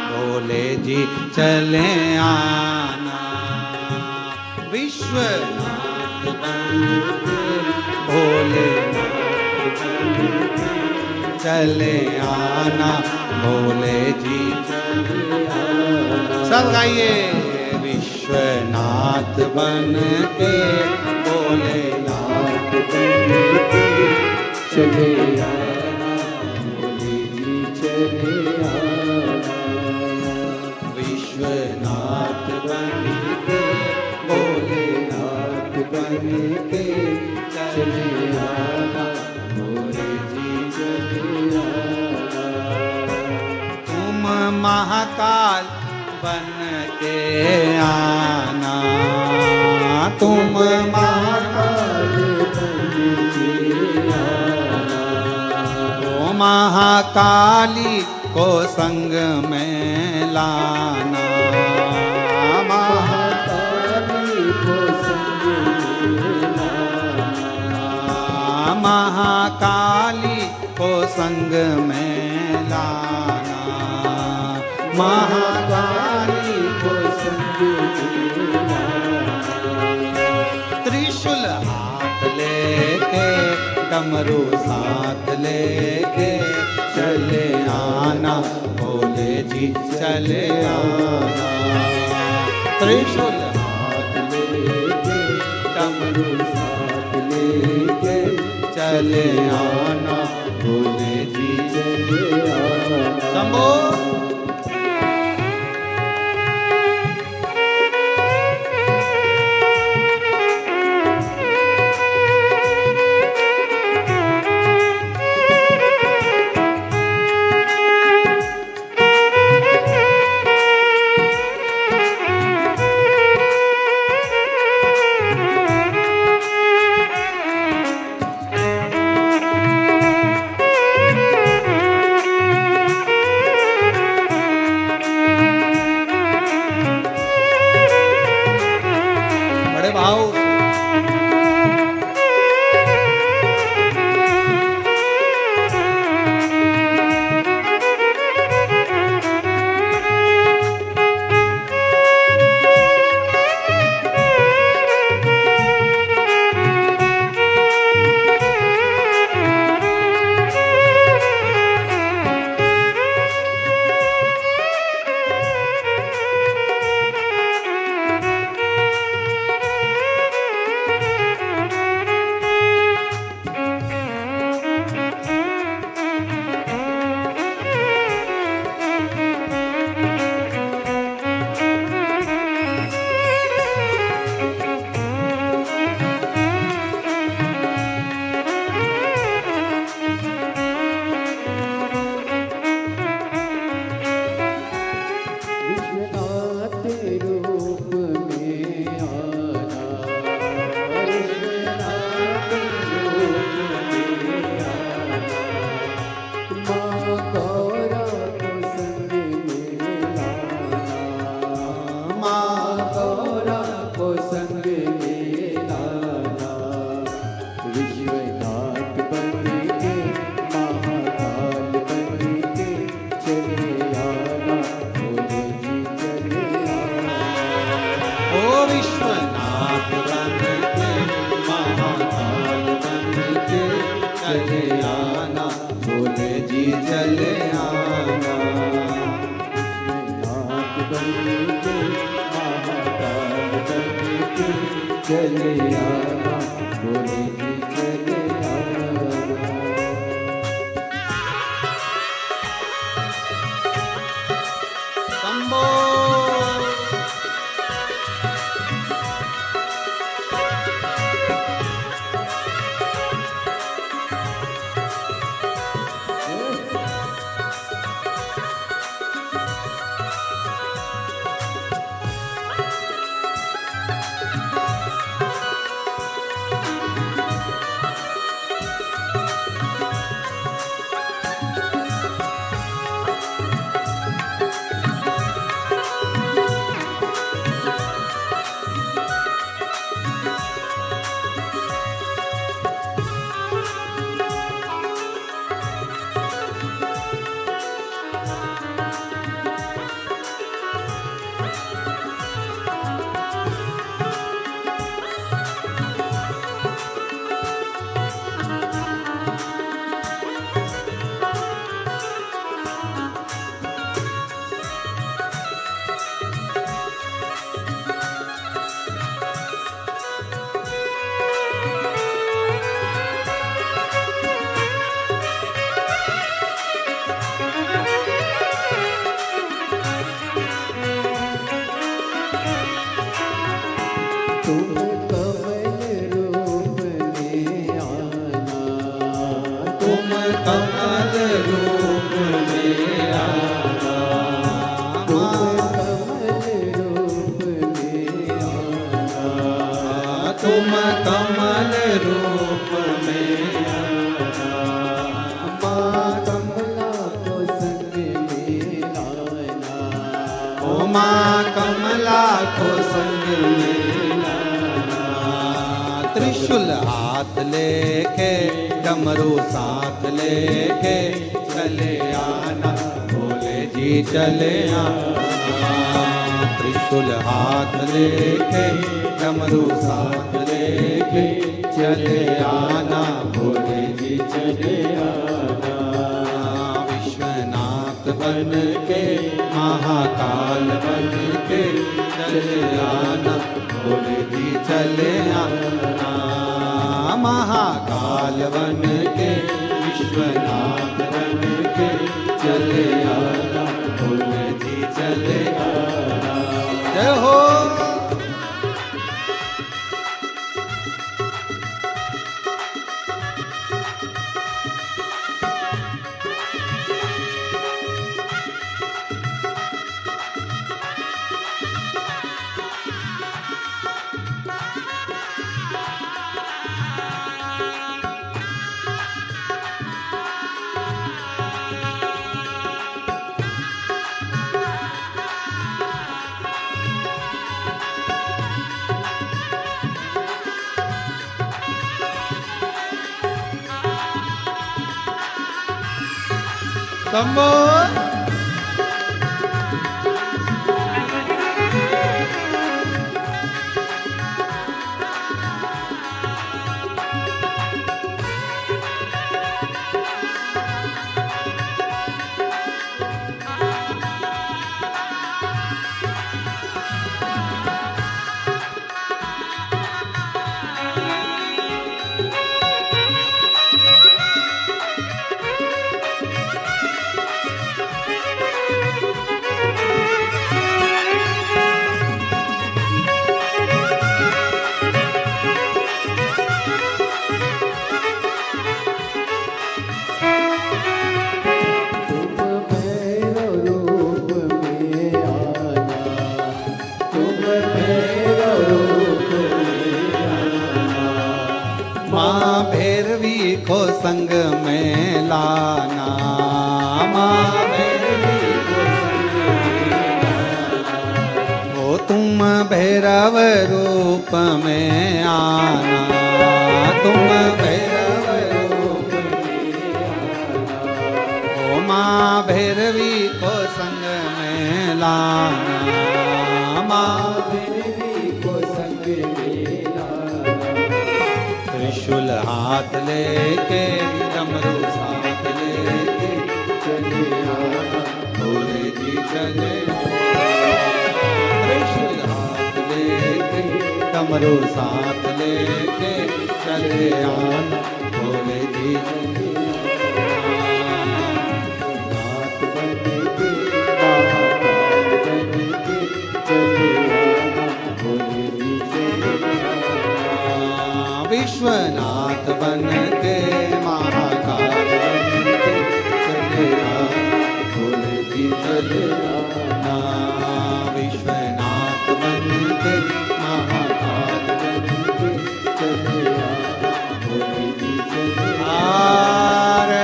भोले जी चले आना, विश्वनाथ बन के, भोलेनाथ बन के चले आना। भोले जी चले आना। सब गाइए, विश्वनाथ बन के, भोलेनाथ बन के चले आना। भोले जी चले आना। विश्वनाथ बन के, भोलेनाथ बन के चले आना। भोले जी चले आना। तुम महाकाल बन के आना। तुम महाकाल बन के आना। ओ महाकाली को संग में लाना। महाकाली को संग में लाना। महाकाली को संग में लाना। महाकाली को संग में लाना। त्रिशूल हाथ लेके, डमरू साथ लेके चले आना। भोले जी चले आना। त्रिशूल हाथ लेके, डमरू साथ लेके चले आना। भोले जी चले आना। शंभो संग में लाना, विश्वनाथ बन के महाकाल बन के चले आना, बोलो जी चले आना। ओ विश्वनाथ बन के महाकाल बन के चले आना, भोले जी चले आना। विश्वनाथ बन के महाकाल बन के चले आना, बोले जी चले आना। शंभो तुम कमल रूप में आना, तुम कमल रूप में आना, तुम कमल रूप में आना, तुम कमल रूप में आना। माँ कमला को संग में लाना, ओ माँ कमला को संग में लाना। त्रिशूल हाथ लेके डमरू साथ लेके चले आना, भोले जी चले आना। त्रिशूल हाथ लेके डमरू साथ लेके चले आना, भोले जी चले आना। विश्वनाथ बन के महाकाल बन के चले आना, भोले जी चले आना। महाकाल बन के विश्वनाथ बन के चले आना, भोले जी चले आना। जय हो। शंभो को संग में लाना, माँ भैरवी को संग में लाना। ओ तुम भैरवी भैरव रूप में आना, तुम भैरव रूप में आना, ओ माँ भैरवी को संग में लाना, माँ भैरवी को संग में लाना। त्रिशूल हाथ लेके डमरू साथ लेके चले आना, भोले जी चले, त्रिशूल हाथ लेके डमरू साथ लेके चले आना, भोले जी चले नाथ बन के महाकाल बन के चले आना, भोले जी चले आना। विश्वनाथ बन के महाकाल बन के चले आना, भोले जी चले आना। विश्वनाथ बन के महाकाल बन के चले आना, भोले जी चले आना।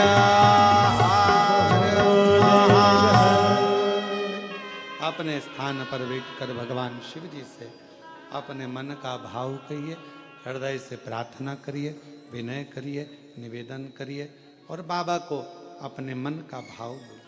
अपने स्थान पर बैठकर भगवान शिव जी से अपने मन का भाव कहिए, हृदय से प्रार्थना करिए, विनय करिए, निवेदन करिए और बाबा को अपने मन का भाव बोलिए।